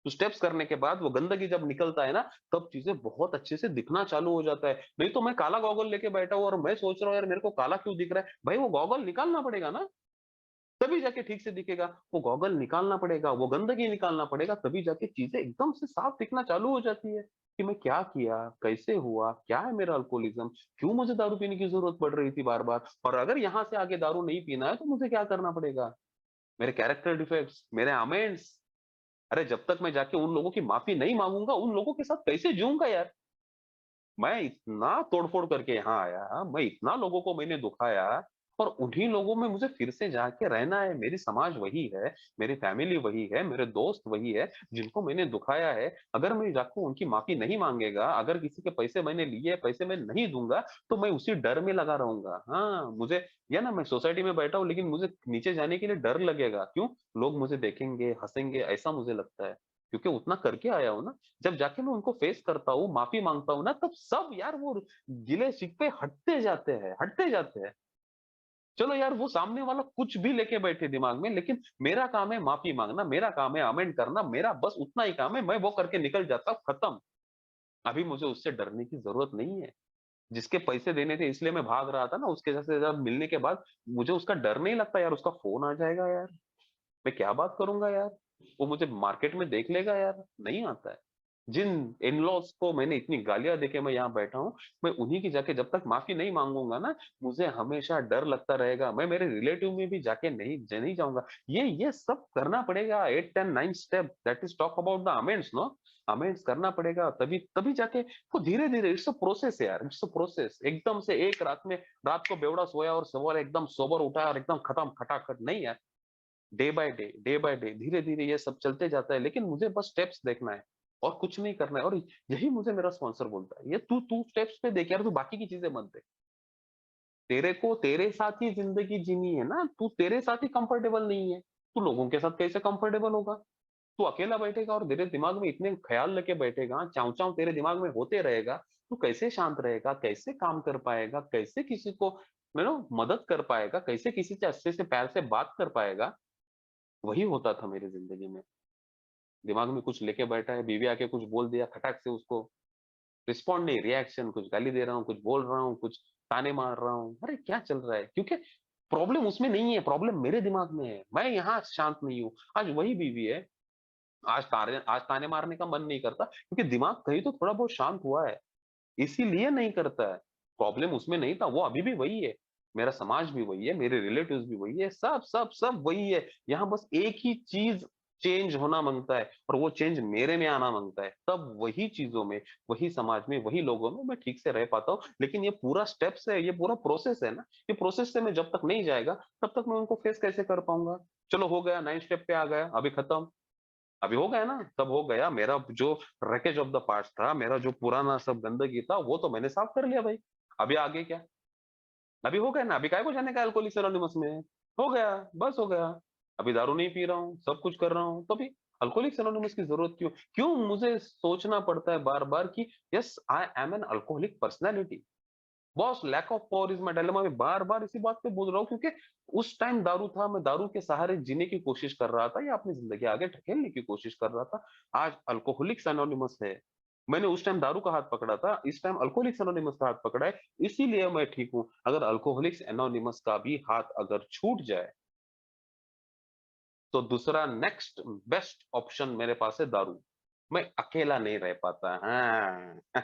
तो स्टेप्स करने के बाद वो गंदगी जब निकलता है ना, तब चीज़ें बहुत अच्छे से दिखना चालू हो जाता है। नहीं तो मैं काला गॉगल लेके बैठा हूँ और मैं सोच रहा हूँ यार मेरे को काला क्यों दिख रहा है? भाई वो गॉगल निकालना पड़ेगा ना, तभी जाके ठीक से दिखेगा। वो गॉगल निकालना पड़ेगा, वो गंदगी निकालना पड़ेगा, तभी जाके चीज़ें एकदम से साफ दिखना चालू हो जाती है, कि मैं क्या किया? कैसे हुआ? क्या है मेरा अल्कोहलिज़्म? क्यों मुझे दारू पीने की ज़रूरत पड़ रही थी बार-बार? और अगर यहाँ से आगे दारू नहीं पीना है तो मुझे क्या करना पड़ेगा? मेरे कैरेक्टर डिफेक्ट्स, मेरे अमेंड्स, अरे जब तक मैं जाके उन लोगों की माफ़ी नहीं माँगूँगा, उन लोगों के साथ कैसे जीऊँगा यार? मैं इतना तोड़-फोड़ करके यहाँ आया, मैं इतना लोगों को मैंने दुखाया और उन्हीं लोगों में मुझे फिर से जाके रहना है। मेरी समाज वही है, मेरी फैमिली वही है, मेरे दोस्त वही है, जिनको मैंने दुखाया है। अगर मैं जाके उनकी माफ़ी नहीं माँगेगा, अगर किसी के पैसे मैंने लिए, पैसे मैं नहीं दूँगा, तो मैं उसी डर में लगा रहूँगा। हाँ, मुझे या ना मैं सोसाइटी में बैठा हूँ, लेकिन मुझे नीचे जाने के लिए डर लगेगा। क्यों? लोग मुझे देखेंगे, हँसेंगे, ऐसा मुझे लगता है। क्योंकि उतना करके आया हूँ ना। जब जाके मैं उनको फेस करता हूँ, माफ़ी माँगता हूँ ना, तब सब यार वो गिले-शिकवे हटते जाते हैं। चलो यार वो सामने वाला कुछ भी लेके बैठे दिमाग में, लेकिन मेरा काम है माफ़ी माँगना, मेरा काम है अमेंड करना, मेरा बस उतना ही काम है, मैं वो करके निकल जाता हूँ, खत्म। अभी मुझे उससे डरने की ज़रूरत नहीं है। जिसके पैसे देने थे इसलिए मैं भाग रहा था ना, उसके जैसे जब मिलने के बाद मुझे उसका डर नहीं लगता यार, उसका फ़ोन आ जाएगा यार, मैं क्या बात करूँगा यार? वो मुझे मार्केट में देख लेगा यार, नहीं आता है। जिन इन-लॉज़ को मैंने इतनी गालियाँ देके मैं यहाँ बैठा हूँ, मैं उन्हीं की जाके जब तक माफ़ी नहीं माँगूँगा ना, मुझे हमेशा डर लगता रहेगा। मैं मेरे रिलेटिव में भी जाके नहीं जाऊँगा। ये सब करना पड़ेगा 8, 10, 9 step that is talk about the amends no? Amends करना पड़ेगा तभी तभी जाके वो धीरे-धीरे इट्स अ प्रोसेस है यार, इट्स अ प्रोसेस। एकदम से एक रात को बेवड़ा सोया और सवेरे एकदम सोबर उठा और एकदम खत्म खटाखट नहीं यार। डे बाय डे, धीरे-धीरे ये सब चलते जाता है, लेकिन मुझे बस स्टेप्स देखना है और कुछ नहीं करना है और यही मुझे मेरा स्पॉन्सर बोलता है, "ये तू तू स्टेप्स पे देख यार, तू बाकी की चीज़ें मत देख। तेरे को तेरे साथ ही ज़िंदगी जीनी है ना, तू तेरे साथ ही कंफर्टेबल नहीं है, तू लोगों के साथ कैसे कंफर्टेबल होगा? तू अकेला बैठेगा और तेरे दिमाग में इतने ख़्याल लेके बैठेगा, चाव-चाव तेरे दिमाग में होते रहेगा, तू कैसे शांत रहेगा? कैसे काम कर पाएगा? कैसे किसी को मदद कर पाएगा? कैसे किसी से अच्छे से प्यार से बात कर पाएगा?" वही होता था मेरी ज़िंदगी में। दिमाग में कुछ लेके बैठा है, बीवी आके कुछ बोल दिया, खटाक से उसको रिस्पॉन्ड नहीं, रिएक्शन, कुछ गाली दे रहा हूँ, कुछ बोल रहा हूँ, कुछ ताने मार रहा हूँ। अरे क्या चल रहा है? क्योंकि प्रॉब्लम उसमें नहीं है, प्रॉब्लम मेरे दिमाग में है। मैं यहाँ शांत नहीं हूँ। आज वही बीवी है, आज ताने मारने का मन नहीं करता क्योंकि दिमाग कहीं तो थोड़ा बहुत शांत हुआ है। इसीलिए नहीं करता है। प्रॉब्लम उसमें नहीं था, वो अभी भी वही है। मेरा समाज भी वही है, मेरे रिलेटिव्स भी वही है, सब वही है। यहाँ बस एक ही चीज़ चेंज होना माँगता है और वो चेंज मेरे में आना माँगता है। तब वही चीज़ों में, वही समाज में, वही लोगों में मैं ठीक से रह पाता हूँ। लेकिन ये पूरा स्टेप्स है, ये पूरा प्रोसेस है ना, ये प्रोसेस से मैं जब तक नहीं जाएगा, तब तक मैं उनको फेस कैसे कर पाऊँगा? चलो हो गया 9 स्टेप पे आ गया, अभी खत्म। अभी हो गया ना, सब हो गया। मेरा जो रैकेज ऑफ द पास्ट था, मेरा जो पुराना सब गंदगी था, वो तो मैंने साफ कर लिया भाई। अभी आगे क्या? अभी हो गया ना, अभी काहे को जाने का अल्कोहलिक्स एनोनिमस में? हो गया, बस हो गया। अभी दारू नहीं पी रहा हूँ, सब कुछ कर रहा हूँ, तो अभी अल्कोहलिक्स एनोनिमस की ज़रूरत क्यों? क्यों मुझे सोचना पड़ता है बार-बार कि yes I am an alcoholic personality. Boss lack of power is my dilemma मैं बार-बार इसी बात पे बोल रहा हूँ क्योंकि उस टाइम दारू था, मैं दारू के सहारे जीने की कोशिश कर रहा था या अपनी ज़िंदगी आगे ढकेलने की कोशिश कर रहा था। आज अल्कोहलिक्स एनोनिमस है। मैंने उस टाइम दारू का हाथ पकड़ा था, इस टाइम अल्कोहलिक्स एनोनिमस का हाथ पकड़ा है, इसीलिए मैं ठीक हूँ। अगर अल्कोहलिक्स एनोनिमस का भी हाथ अगर छूट जाए, तो दूसरा नेक्स्ट बेस्ट ऑप्शन मेरे पास है दारू। मैं अकेला नहीं रह पाता। हाँ।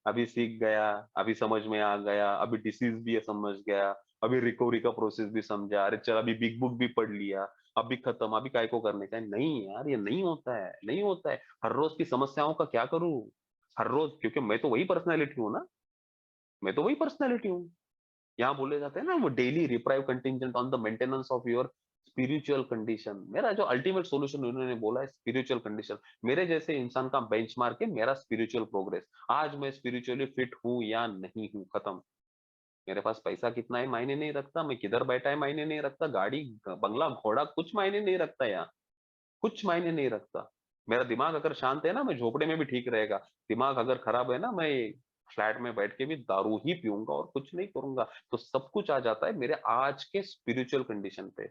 अभी सीख गया, अभी समझ में आ गया, अभी डिसीज़ भी है समझ गया, अभी रिकवरी का प्रोसेस भी समझा। अरे चल अभी बिग बुक भी पढ़ लिया, अभी खत्म, अभी काहे को करने का है? नहीं यार, ये नहीं होता है, नहीं होता है। हर रोज़ की समस्याओं का क्या करूँ? हर रोज़ क्योंकि मैं तो वही पर्सनैलिटी हूँ ना, मैं तो वही पर्सनैलिटी हूँ। यहाँ बोले जाते हैं ना वो daily reprieve contingent on the maintenance of your spiritual condition मेरा जो अल्टीमेट सॉल्यूशन उन्होंने बोला है स्पिरिचुअल कंडीशन मेरे जैसे इंसान का बेंचमार्क है मेरा स्पिरिचुअल प्रोग्रेस आज मैं स्पिरिचुअली फिट हूं या नहीं हूं खत्म मेरे पास पैसा कितना है मायने नहीं रखता, मैं किधर बैठा है मायने नहीं रखता, गाड़ी, बंगला, घोड़ा कुछ मायने नहीं रखता यहाँ, कुछ मायने नहीं रखता। मेरा दिमाग अगर शांत है ना, मैं झोपड़े में भी ठीक रहेगा। दिमाग अगर खराब है ना, मैं फ्लैट में बैठ के भी दारू ही पीऊंगा और कुछ नहीं करूंगा। तो सब कुछ आ जाता है मेरे आज के स्पिरिचुअल कंडीशन पे।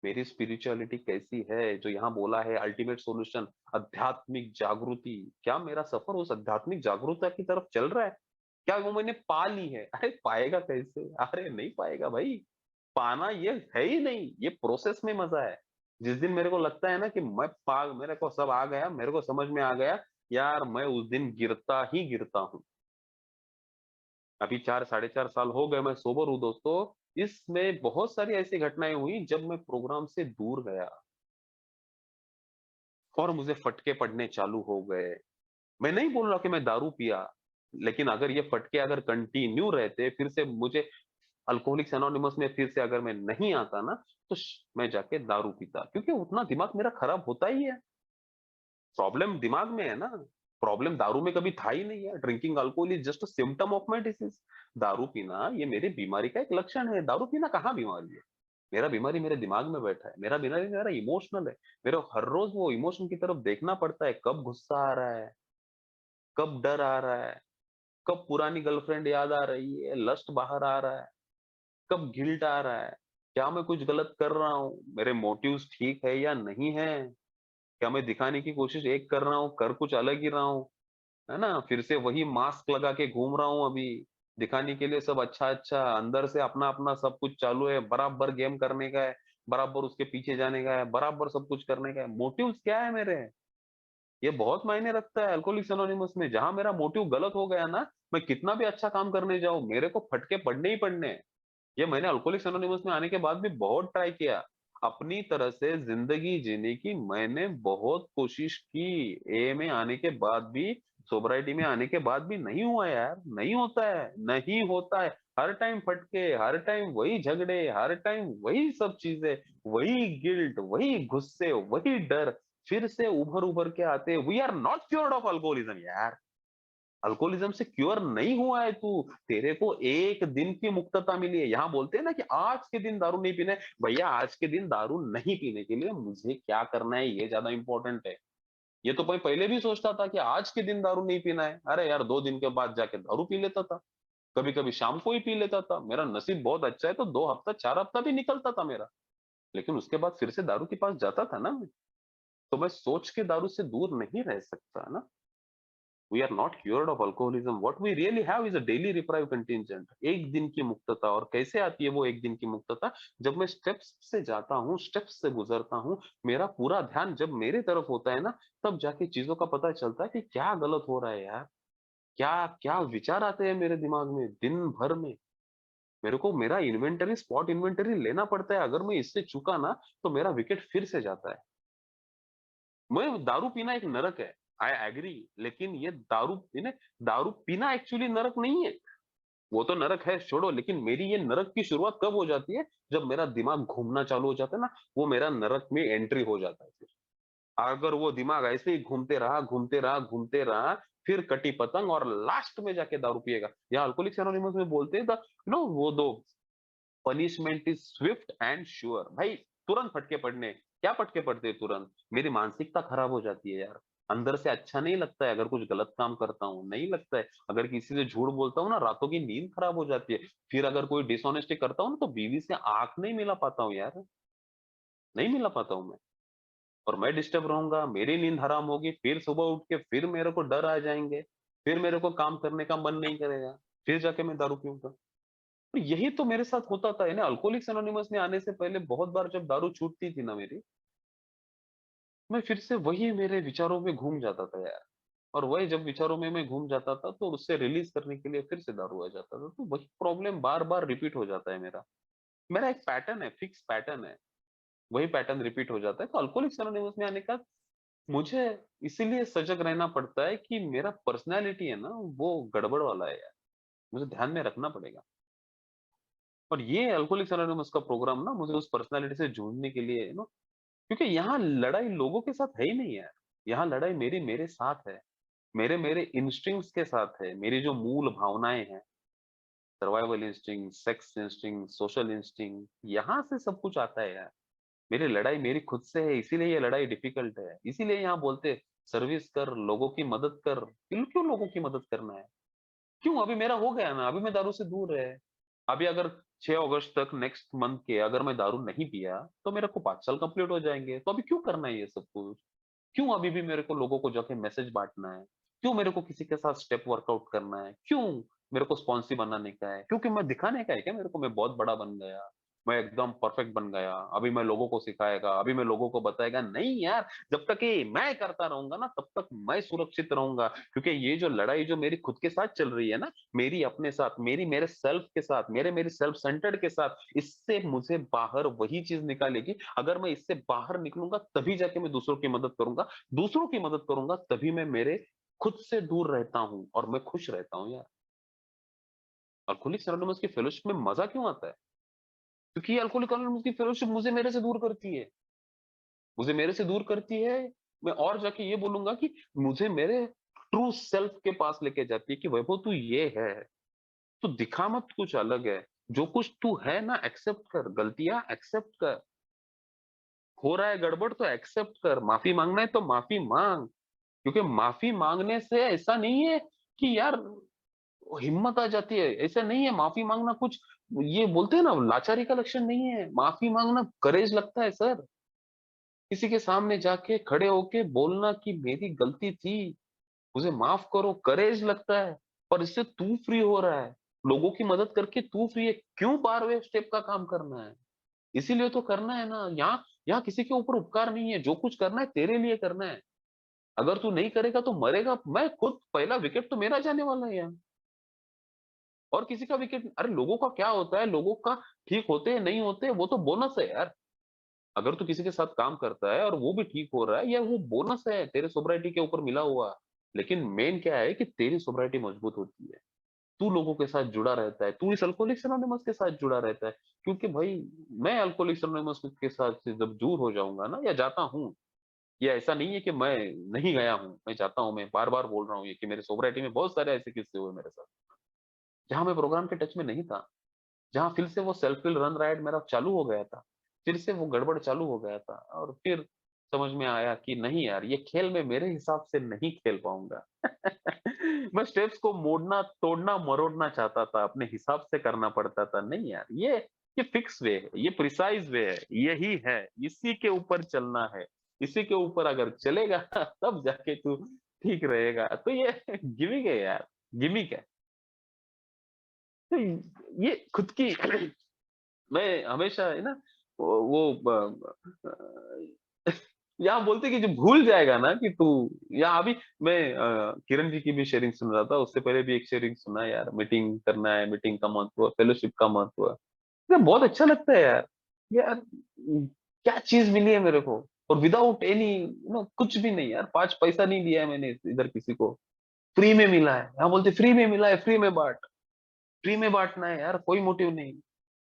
मेरी स्पिरिचुअलिटी कैसी है, जो यहाँ बोला है अल्टीमेट सॉल्यूशन, आध्यात्मिक जागृति। क्या मेरा सफर उस आध्यात्मिक जागरूकता की तरफ चल रहा है? क्या वो मैंने पा ली है? अरे पाएगा कैसे? अरे नहीं पाएगा भाई। पाना ये है ही नहीं, ये प्रोसेस में मजा है। जिस दिन मेरे को लगता है ना कि मेरे को सब आ गया, मेरे को समझ में आ गया, यार मैं उस दिन गिरता ही गिरता हूँ। अभी 4 साढ़े 4 साल हो गए मैं सोबर हूँ दोस्तों। इसमें बहुत सारी ऐसी घटनाएं हुई जब मैं प्रोग्राम से दूर गया और मुझे फटके पड़ने चालू हो गए। मैं नहीं बोल रहा कि मैं दारू पिया, लेकिन अगर ये फटके अगर कंटिन्यू रहते, फिर से मुझे अल्कोहलिक्स एनोनिमस में फिर से अगर मैं नहीं आता ना, तो मैं जाके दारू पीता, क्योंकि उतना दिमाग मेरा खराब होता ही है। प्रॉब्लम दिमाग में है ना। प्रॉब्लम दारू में कभी था ही नहीं है। Drinking alcohol is just a symptom of my disease. दारू पीना ये मेरी बीमारी का एक लक्षण है। दारू पीना कहाँ बीमारी है? मेरा बीमारी मेरे दिमाग में बैठा है। मेरा बीमारी मेरा इमोशनल है। मेरे को हर रोज वो इमोशन की तरफ देखना पड़ता है, कब गुस्सा आ रहा है, कब डर आ रहा है, कब पुरानी गर्लफ्रेंड याद आ रही है, लस्ट बाहर आ रहा है, कब गिल्ट आ रहा है, क्या मैं कुछ गलत कर रहा हूँ, मेरे मोटिव्स ठीक है या नहीं है, क्या मैं दिखाने की कोशिश एक कर रहा हूँ, कर कुछ अलग ही रहा हूँ, है ना? फिर से वही मास्क लगा के घूम रहा हूँ अभी, दिखाने के लिए सब अच्छा अच्छा, अंदर से अपना अपना सब कुछ चालू है, बराबर गेम करने का है, बराबर उसके पीछे जाने का है, बराबर सब कुछ करने का है। मोटिव्स क्या है मेरे? ये बहुत मायने रखता है अल्कोहलिक्स एनोनिमस में। जहां मेरा मोटिव गलत हो गया ना, मैं कितना भी अच्छा काम करने जाऊं, मेरे को फटके पड़ने ही पड़ने हैं। ये मैंने अल्कोहलिक्स एनोनिमस में आने के बाद भी बहुत ट्राई किया। अपनी तरह से जिंदगी जीने की मैंने बहुत कोशिश की। ए में आने के बाद भी, सोब्राइटी में आने के बाद भी नहीं हुआ यार, नहीं होता है, नहीं होता है। हर टाइम फटके, हर टाइम वही झगड़े, हर टाइम वही सब चीजें, वही गिल्ट, वही गुस्से, वही डर, फिर से उभर उभर के आते। We are not cured of alcoholism यार। अल्कोहलिज्म से क्योर नहीं हुआ है तू। तेरे को एक दिन की मुक्तता मिली है। यहाँ बोलते हैं ना कि आज के दिन दारू नहीं पीना है। भैया आज के दिन दारू नहीं पीने के लिए मुझे क्या करना है, ये ज्यादा इंपॉर्टेंट है। ये तो मैं पहले भी सोचता था कि आज के दिन दारू नहीं पीना है, अरे यार 2 दिन के बाद जाके दारू पी लेता था। कभी कभी शाम को ही पी लेता था। मेरा नसीब बहुत अच्छा है, तो 2 हफ्ता 4 हफ्ता भी निकलता था मेरा। लेकिन उसके बाद फिर से दारू के पास जाता था ना मैं। तो मैं सोच के दारू से दूर नहीं रह सकता ना। We are not cured of alcoholism. What we really have is a daily reprieve contingent. एक दिन की मुक्तता। और कैसे आती है वो एक दिन की मुक्तता? जब मैं स्टेप्स से जाता हूँ, स्टेप्स से गुजरता हूँ, मेरा पूरा ध्यान जब मेरे तरफ होता है ना, तब जाके चीजों का पता चलता है कि क्या गलत हो रहा है यार। क्या क्या विचार आते हैं मेरे दिमाग में दिन भर में। मेरे को मेरा इन्वेंटरी, स्पॉट इन्वेंटरी लेना पड़ता है। अगर मैं इससे चूका ना, तो मेरा विकेट फिर से जाता है। मैं दारू पीना एक नरक है, आई एग्री। लेकिन ये दारू पीना एक्चुअली नरक नहीं है। वो तो नरक है छोड़ो, लेकिन मेरी ये नरक की शुरुआत कब हो जाती है? जब मेरा दिमाग घूमना चालू हो जाता है ना, वो मेरा नरक में एंट्री हो जाता है फिर। अगर वो दिमाग ऐसे ही घूमते रहा, घूमते रहा, घूमते रहा, फिर कटी पतंग और लास्ट में जाके दारू पिएगा। यहाँ अल्कोहलिक्स एनोनिमस में बोलते हैं वो दो, punishment is Swift and sure. भाई तुरंत फटके पड़ने। क्या फटके पड़ते हैं तुरंत? मेरी मानसिकता खराब हो जाती है यार। अंदर से अच्छा नहीं लगता है अगर कुछ गलत काम करता हूँ, नहीं लगता है। अगर किसी से झूठ बोलता हूँ ना, रातों की नींद खराब हो जाती है। फिर अगर कोई डिसऑनेस्टी करता हूँ ना, तो बीवी से आंख नहीं मिला पाता हूँ यार, नहीं मिला पाता हूँ मैं। और मैं डिस्टर्ब रहूंगा, मेरी नींद हराम होगी, फिर सुबह उठ के फिर मेरे को डर आ जाएंगे, फिर मेरे को काम करने का मन नहीं करेगा, फिर जाके मैं दारू पीऊंगा। तो यही तो मेरे साथ होता था। यानी अल्कोहलिक्स एनोनिमस में आने से पहले बहुत बार जब दारू छूटती थी ना मेरी, मैं फिर से वही मेरे विचारों में घूम जाता था यार। और वही जब विचारों में मैं घूम जाता था, तो उससे रिलीज करने के लिए फिर से दारू आ जाता था। तो वही प्रॉब्लम बार बार रिपीट हो जाता है मेरा। मेरा एक पैटर्न है, फिक्स पैटर्न है। वही पैटर्न रिपीट हो जाता है। तो अल्कोहलिक्स एनोनिमस में आने का मुझे इसीलिए सजग रहना पड़ता है कि मेरा पर्सनैलिटी है ना, वो गड़बड़ वाला है यार। मुझे ध्यान में रखना पड़ेगा। और ये अल्कोहलिक्स एनोनिमस का प्रोग्राम ना मुझे उस पर्सनैलिटी से जूझने के लिए ना, क्योंकि यहाँ लड़ाई लोगों के साथ है ही नहीं यार। यहाँ लड़ाई मेरी मेरे साथ है, मेरे मेरे इंस्टिंक्ट्स के साथ है, मेरी जो मूल भावनाएं हैं। Survival instinct, sex instinct, social instinct, यहाँ से सब कुछ आता है यार। मेरी लड़ाई मेरी खुद से है, इसीलिए ये लड़ाई डिफिकल्ट है। इसीलिए यहाँ बोलते सर्विस कर, लोगों की मदद कर। क्यों क्यों लोगों की मदद करना है? क्यों? अभी मेरा हो गया ना, अभी मैं दारू से दूर है। अभी अगर 6 अगस्त तक नेक्स्ट मंथ के अगर मैं दारू नहीं पिया तो मेरे को 5 साल कंप्लीट हो जाएंगे। तो अभी क्यों करना है ये सब कुछ? क्यों अभी भी मेरे को लोगों को जाके मैसेज बांटना है? क्यों मेरे को किसी के साथ स्टेप वर्कआउट करना है? क्यों मेरे को स्पॉन्सी बनाने का है? क्योंकि मैं दिखाने का है क्या मेरे को मैं बहुत बड़ा बन गया, मैं एकदम परफेक्ट बन गया, अभी मैं लोगों को सिखाएगा, अभी मैं लोगों को बताएगा? नहीं यार, जब तक ये मैं करता रहूंगा ना तब तक मैं सुरक्षित रहूंगा। क्योंकि ये जो लड़ाई जो मेरी खुद के साथ चल रही है ना, मेरी अपने साथ, मेरी मेरे सेल्फ के साथ, मेरे सेल्फ सेंटर्ड के साथ, इससे मुझे बाहर वही चीज निकालेगी। अगर मैं इससे बाहर निकलूंगा तभी जाके मैं दूसरों की मदद करूंगा, दूसरों की मदद करूंगा तभी मैं मेरे खुद से दूर रहता हूं और मैं खुश रहता हूं यार। अल्कोहलिक्स एनोनिमस की फेलोशिप में मजा क्यों आता है? क्योंकि ये अल्कोहलिक एनोनिमस की फेलोशिप मुझे मेरे से दूर करती है, मुझे मेरे से दूर करती है। मैं और जाके ये बोलूंगा कि मुझे मेरे ट्रू सेल्फ के पास लेके जाती है कि वैभव तू ये है, तू दिखा मत कुछ अलग है, जो कुछ तू है ना एक्सेप्ट कर, गलतियां एक्सेप्ट कर, हो रहा है गड़बड़ तो एक्सेप्ट कर, माफी मांगना है तो माफी मांग। क्योंकि माफी मांगने से ऐसा नहीं है कि यार हिम्मत आ जाती है, ऐसा नहीं है माफी मांगना कुछ, ये बोलते हैं ना लाचारी का लक्षण नहीं है। माफी मांगना करेज लगता है सर, किसी के सामने जाके खड़े होके बोलना कि मेरी गलती थी, मुझे माफ करो, करेज लगता है। पर इससे तू फ्री हो रहा है, लोगों की मदद करके तू फ्री है, क्यों बार वे स्टेप का काम करना है? इसीलिए तो करना है ना। यहाँ यहाँ किसी के ऊपर उपकार नहीं है, जो कुछ करना है तेरे लिए करना है। अगर तू नहीं करेगा तो मरेगा। मैं खुद पहला विकेट तो मेरा जाने वाला है यार, और किसी का विकेट। अरे लोगों का क्या होता है, लोगों का ठीक होते हैं नहीं होते वो तो बोनस है यार। अगर तू किसी के साथ काम करता है और वो भी ठीक हो रहा है, या वो बोनस है तेरे सोब्राइटी के ऊपर मिला हुआ। लेकिन मेन क्या है कि तेरी सोब्राइटी मजबूत होती है, तू लोगों के साथ जुड़ा रहता है, तू इस अल्कोहलिक्स एनोनिमस के साथ जुड़ा रहता है। क्योंकि भाई मैं अल्कोहलिक्स एनोनिमस के साथ से जब दूर हो जाऊंगा ना, या जाता हूँ, या ऐसा नहीं है कि मैं नहीं गया हूँ, मैं जाता हूँ, मैं बार बार बोल रहा हूँ ये कि मेरे सोब्राइटी में बहुत सारे ऐसे किस्से हुए मेरे साथ, जहां मैं प्रोग्राम के टच में नहीं था, जहाँ फिर से वो सेल्फ विल रन राइट मेरा चालू हो गया था, फिर से वो गड़बड़ चालू हो गया था, और फिर समझ में आया कि नहीं यार, ये खेल मैं मेरे हिसाब से नहीं खेल पाऊंगा। मैं स्टेप्स को मोड़ना तोड़ना मरोड़ना चाहता था, अपने हिसाब से करना पड़ता था। नहीं यार, ये फिक्स वे है, ये प्रिसाइज वे है, यही है, इसी के ऊपर चलना है। इसी के ऊपर अगर चलेगा तब जाके तू ठीक रहेगा। तो ये गिमिक है यार, गिमिक है। तो ये खुद की मैं हमेशा है ना यहाँ बोलते कि जो भूल जाएगा ना कि तू, यहाँ अभी मैं किरण जी की भी शेयरिंग सुन रहा था, उससे पहले भी एक शेयरिंग सुना यार, मीटिंग करना है, मीटिंग का महत्व, फेलोशिप का महत्व। ये बहुत अच्छा लगता है यार। यार क्या चीज मिली है मेरे को, और विदाउट एनी कुछ भी नहीं यार, 5 पैसा नहीं दिया है मैंने इधर किसी को, फ्री में मिला है। यहाँ बोलते फ्री में मिला है, फ्री में बांट, फ्री में बांटना है यार, कोई मोटिव नहीं।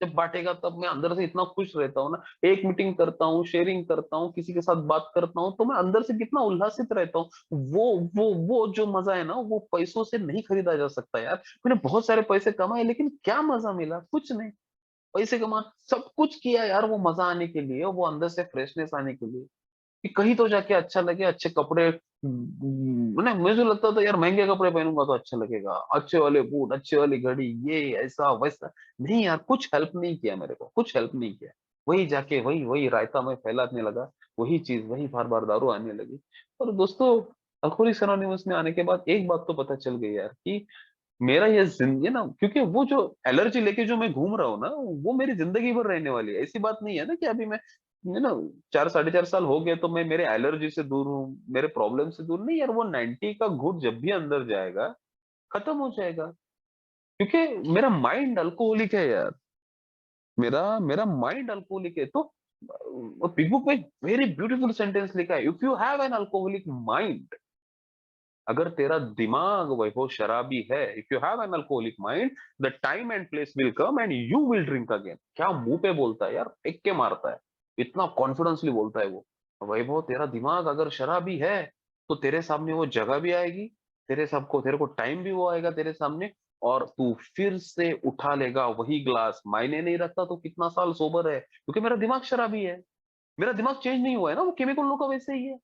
जब बांटेगा तब मैं अंदर से इतना खुश रहता हूँ ना, एक मीटिंग करता हूँ, शेयरिंग करता हूँ, किसी के साथ बात करता हूँ, तो मैं अंदर से कितना उल्लासित रहता हूँ। वो जो मजा है ना, वो पैसों से नहीं खरीदा जा सकता यार। मैंने बहुत सारे पैसे कमाए लेकिन क्या मजा मिला? कुछ नहीं। पैसे कमा सब कुछ किया यार, वो मजा आने के लिए, वो अंदर से फ्रेशनेस आने के लिए, कि कहीं तो जाके अच्छा लगे, अच्छे कपड़े। मैंने मुझे लगता था यार महंगे कपड़े पहनूंगा तो अच्छा लगेगा, अच्छे वाले बूट, अच्छी वाली घड़ी, ये ऐसा वैसा। नहीं यार, कुछ हेल्प नहीं किया मेरे को, कुछ हेल्प नहीं किया। वही जाके वही वही रायता में फैलाने लगा, वही चीज वही बार बार दारू आने लगी। और दोस्तों, अल्कोहलिक्स एनोनिमस में आने के बाद एक बात तो पता चल गई यार कि मेरा ये जिंदगी ना, क्योंकि वो जो एलर्जी लेके जो मैं घूम रहा हूँ ना, वो मेरी जिंदगी भर रहने वाली है। ऐसी बात नहीं है ना कि अभी मैं, ये ना 4 साढ़े 4 साल हो गए तो मैं मेरे एलर्जी से दूर हूँ, मेरे प्रॉब्लम से दूर नहीं यार। वो 90 का घुट जब भी अंदर जाएगा खत्म हो जाएगा। क्योंकि मेरा माइंड अल्कोहलिक है यार, मेरा मेरा माइंड अल्कोहलिक है। तो बिग बुक में वेरी ब्यूटीफुल सेंटेंस लिखा है, if you have an alcoholic mind, अगर तेरा दिमाग वैभव शराबी है, if you have an alcoholic mind, the time and place will come and you will drink again. क्या मुंह पे बोलता है यार, फेंक के मारता है, इतना कॉन्फिडेंसली बोलता है वो। वैभव तेरा दिमाग अगर शराबी है तो तेरे सामने वो जगह भी आएगी, तेरे को टाइम भी वो आएगा तेरे सामने, और तू फिर से उठा लेगा वही ग्लास, मायने नहीं रखता तो कितना साल सोबर है, क्योंकि मेरा दिमाग शराबी है, मेरा दिमाग चेंज नहीं हुआ है ना, वो केमिकल लोग का वैसे ही है,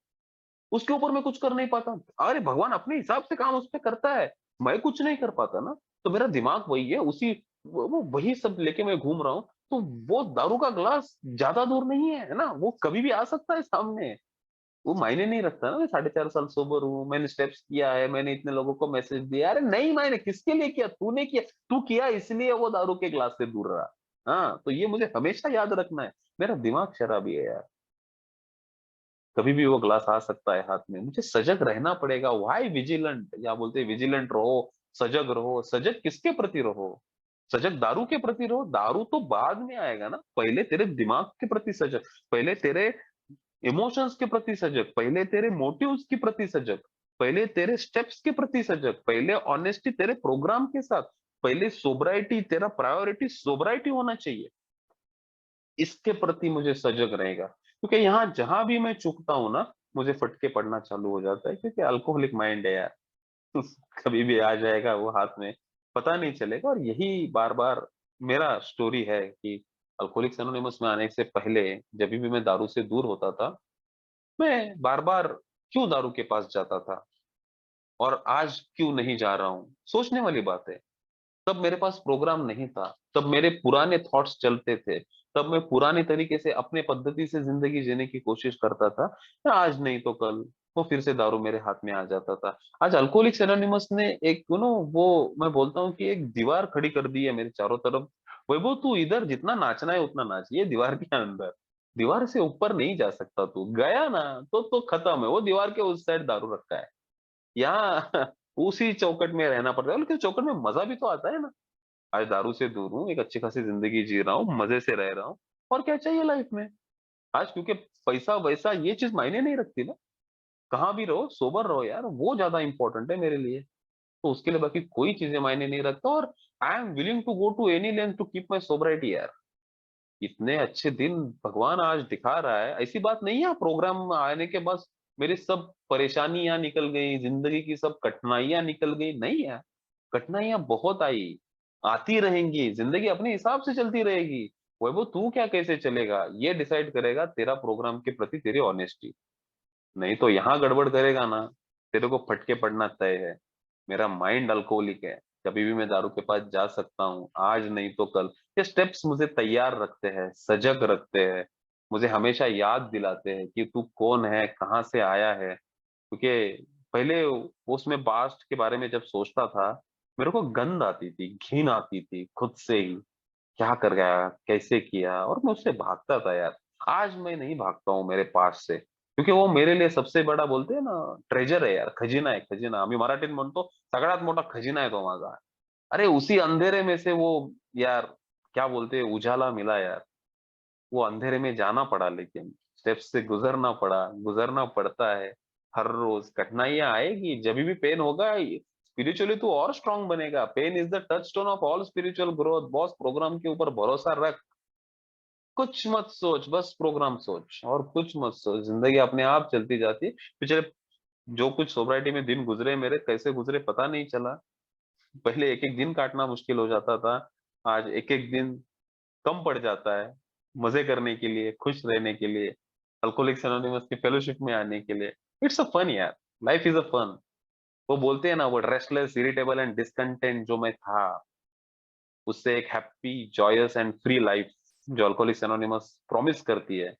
उसके ऊपर मैं कुछ कर नहीं पाता। अरे भगवान अपने हिसाब से काम उस पे करता है, मैं कुछ नहीं कर पाता ना, तो मेरा दिमाग वही है, उसी वो वही सब लेके मैं घूम रहा हूँ। तो वो दारू का ग्लास ज्यादा दूर नहीं है ना, वो कभी भी आ सकता है सामने, वो मायने नहीं रखता ना। मैं 4.5 साल सोबर हूँ, मैंने स्टेप्स किया है, मैंने इतने लोगों को मैसेज दिया, अरे नहीं मायने किसके लिए किया, तूने किया, तू किया इसलिए वो दारू के ग्लास से दूर रहा। हाँ, तो ये मुझे हमेशा याद रखना है, मेरा दिमाग शराबी है यार, कभी भी वो ग्लास आ सकता है हाथ में, मुझे सजग रहना पड़ेगा। व्हाई विजिलेंट, या बोलते विजिलेंट रहो, सजग रहो। सजग किसके प्रति रहो? सजग दारू के प्रति रहो, दारू तो बाद में आएगा ना, पहले तेरे दिमाग के प्रति सजग, पहले तेरे इमोशंस के प्रति सजग, पहले तेरे मोटिव्स के प्रति सजग, पहले तेरे स्टेप्स के प्रति सजग, पहले ऑनेस्टी तेरे प्रोग्राम के साथ, पहले सोब्राइटी, तेरा प्रायोरिटी सोब्राइटी होना चाहिए, इसके प्रति मुझे सजग रहेगा। क्योंकि यहाँ जहां भी मैं चूकता हूँ ना, मुझे फटके पड़ना चालू हो जाता है, क्योंकि अल्कोहलिक माइंड है यार। कभी भी आ जाएगा वो हाथ में, पता नहीं चलेगा। और यही बार बार मेरा स्टोरी है कि अल्कोहलिक्स एनोनिमस में आने से पहले, जब भी मैं दारू से दूर होता था, मैं बार बार क्यों दारू के पास जाता था, और आज क्यों नहीं जा रहा हूँ, सोचने वाली बात है। तब मेरे पास प्रोग्राम नहीं था, तब मेरे पुराने थॉट्स चलते थे, तब मैं पुराने तरीके से अपने पद्धति से जिंदगी जीने की कोशिश करता था। आज नहीं तो कल वो फिर से दारू मेरे हाथ में आ जाता था। आज अल्कोहलिक्स एनोनिमस ने एक वो, मैं बोलता हूँ कि एक दीवार खड़ी कर दी है मेरे चारों तरफ। वैभव तू इधर जितना नाचना है उतना नाच, ये दीवार के अंदर, दीवार से ऊपर नहीं जा सकता, तू गया ना तो खत्म है, वो दीवार के उस साइड दारू रखा है, यहाँ उसी चौकट में रहना पड़ता है, लेकिन चौकट में मजा भी तो आता है ना। आज दारू से दूर हूँ, एक अच्छी खासी जिंदगी जी रहा हूँ, मजे से रह रहा हूँ, और क्या चाहिए लाइफ में। आज क्योंकि पैसा वैसा ये चीज मायने नहीं रखती ना, कहाँ भी रहो सोबर रहो यार, वो ज्यादा इंपॉर्टेंट है मेरे लिए। तो उसके लिए बाकी कोई चीजें मायने नहीं रखता, और I am willing to go to any length to keep my sobriety यार। इतने अच्छे दिन भगवान आज दिखा रहा है, ऐसी बात नहीं है प्रोग्राम में आने के बाद मेरी सब परेशानियां निकल गई, जिंदगी की सब कठिनाइयां निकल गई, नहीं है। कठिनाइयां बहुत आई, आती रहेंगी, जिंदगी अपने हिसाब से चलती रहेगी। वैभव तू क्या कैसे चलेगा, ये डिसाइड करेगा तेरा प्रोग्राम के प्रति तेरी ऑनेस्टी। नहीं तो यहाँ गड़बड़ करेगा ना, तेरे को फटके पड़ना तय है। मेरा माइंड अल्कोहलिक है, कभी भी मैं दारू के पास जा सकता हूँ, आज नहीं तो कल। ये स्टेप्स मुझे तैयार रखते हैं, सजग रखते हैं, मुझे हमेशा याद दिलाते हैं कि तू कौन है, कहाँ से आया है। क्योंकि पहले उसमें पास्ट के बारे में जब सोचता था, मेरे को गंध आती थी, घिन आती थी खुद से ही, क्या कर गया, कैसे किया, और मैं उससे भागता था यार। आज मैं नहीं भागता हूँ मेरे पास से, क्योंकि वो मेरे लिए सबसे बड़ा, बोलते हैं ना, ट्रेजर है यार, खजिना है, खजिना। आम्ही मराठीत म्हणतो सगळ्यात मोठा खजिना है तो माझा। अरे उसी अंधेरे में से वो, यार क्या बोलते हैं, उजाला मिला यार। वो अंधेरे में जाना पड़ा, लेकिन स्टेप्स से गुजरना पड़ा, गुजरना पड़ता है। हर रोज कठिनाइयां आएगी, जब भी पेन होगा, स्पिरिचुअली तू और स्ट्रांग बनेगा। Pain is the touchstone of all spiritual growth. Boss program के ऊपर भरोसा रख, कुछ मत सोच, बस प्रोग्राम सोच, और कुछ मत सोच, जिंदगी अपने आप चलती जाती है। पिछले जो कुछ सोसाइटी में दिन गुजरे मेरे, कैसे गुजरे पता नहीं चला। पहले एक एक दिन काटना मुश्किल हो जाता था, आज एक एक दिन कम पड़ जाता है, मजे करने के लिए, खुश रहने के लिए, अल्कोहलिक्स एनोनिमस की फेलोशिप में आने के लिए। इट्स अ फन यार, लाइफ इज अ फन। वो बोलते हैं ना, वो रेस्टलेस, इरिटेबल एंड डिसकंटेंट जो मैं था, उससे एक happy, joyous and free life जो अल्कोहलिक्स एनोनिमस प्रॉमिस करती है,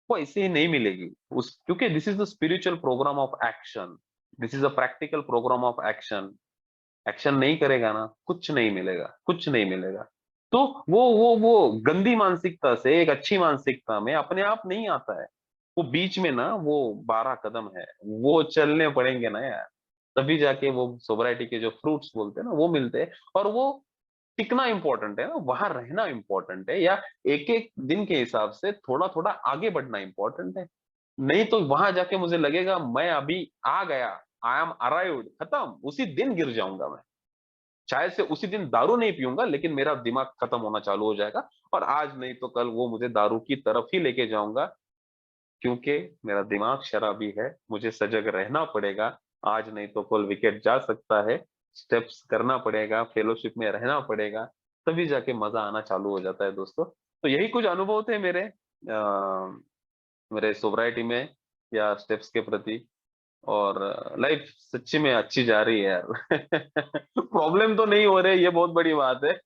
वो ऐसे ही नहीं मिलेगी। उस क्योंकि this is the spiritual program of action, this is a practical program of action. Action नहीं करेगा ना, कुछ नहीं मिलेगा, कुछ नहीं मिलेगा। तो वो गंदी मानसिकता से एक अच्छी मानसिकता में अपने आप नहीं आता है। वो बीच में ना, वो 12 कदम है, वो चलने पड़ेंगे ना यार, तभी जाके वो सोब्राइटी के जो फ्रूट्स बोलते हैं ना, वो मिलते हैं। और वो टिकना इंपॉर्टेंट है ना, वहां रहना इंपॉर्टेंट है, या एक एक दिन के हिसाब से थोड़ा थोड़ा आगे बढ़ना इंपॉर्टेंट है। नहीं तो वहां जाके मुझे लगेगा मैं अभी आ गया, आई एम अराइव्ड, खत्म, उसी दिन गिर जाऊंगा मैं। शायद से उसी दिन दारू नहीं पीऊंगा, लेकिन मेरा दिमाग खत्म होना चालू हो जाएगा, और आज नहीं तो कल वो मुझे दारू की तरफ ही लेके जाऊंगा। क्योंकि मेरा दिमाग शराबी है, मुझे सजग रहना पड़ेगा। आज नहीं तो कल विकेट जा सकता है। स्टेप्स करना पड़ेगा, फेलोशिप में रहना पड़ेगा, तभी जाके मज़ा आना चालू हो जाता है दोस्तों। तो यही कुछ अनुभव थे मेरे सोब्राइटी में या स्टेप्स के प्रति। और लाइफ सच्ची में अच्छी जा रही है यार। प्रॉब्लम तो नहीं हो रहे, ये बहुत बड़ी बात है।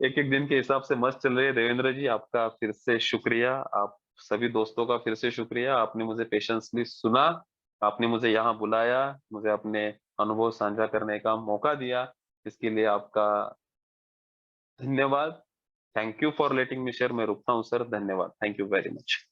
एक-एक दिन के हिसाब से मस्त चल रही है। देवेंद्र जी, आपका फिर से शुक्रिया। आप सभी दोस्तों का फिर से शुक्रिया। आपने मुझे पेशेंसली सुना, आपने मुझे यहाँ बुलाया, मुझे अपने अनुभव साझा करने का मौका दिया। इसके लिए आपका धन्यवाद। Thank you for letting me share. मैं रुकता हूँ सर, धन्यवाद। Thank you very much.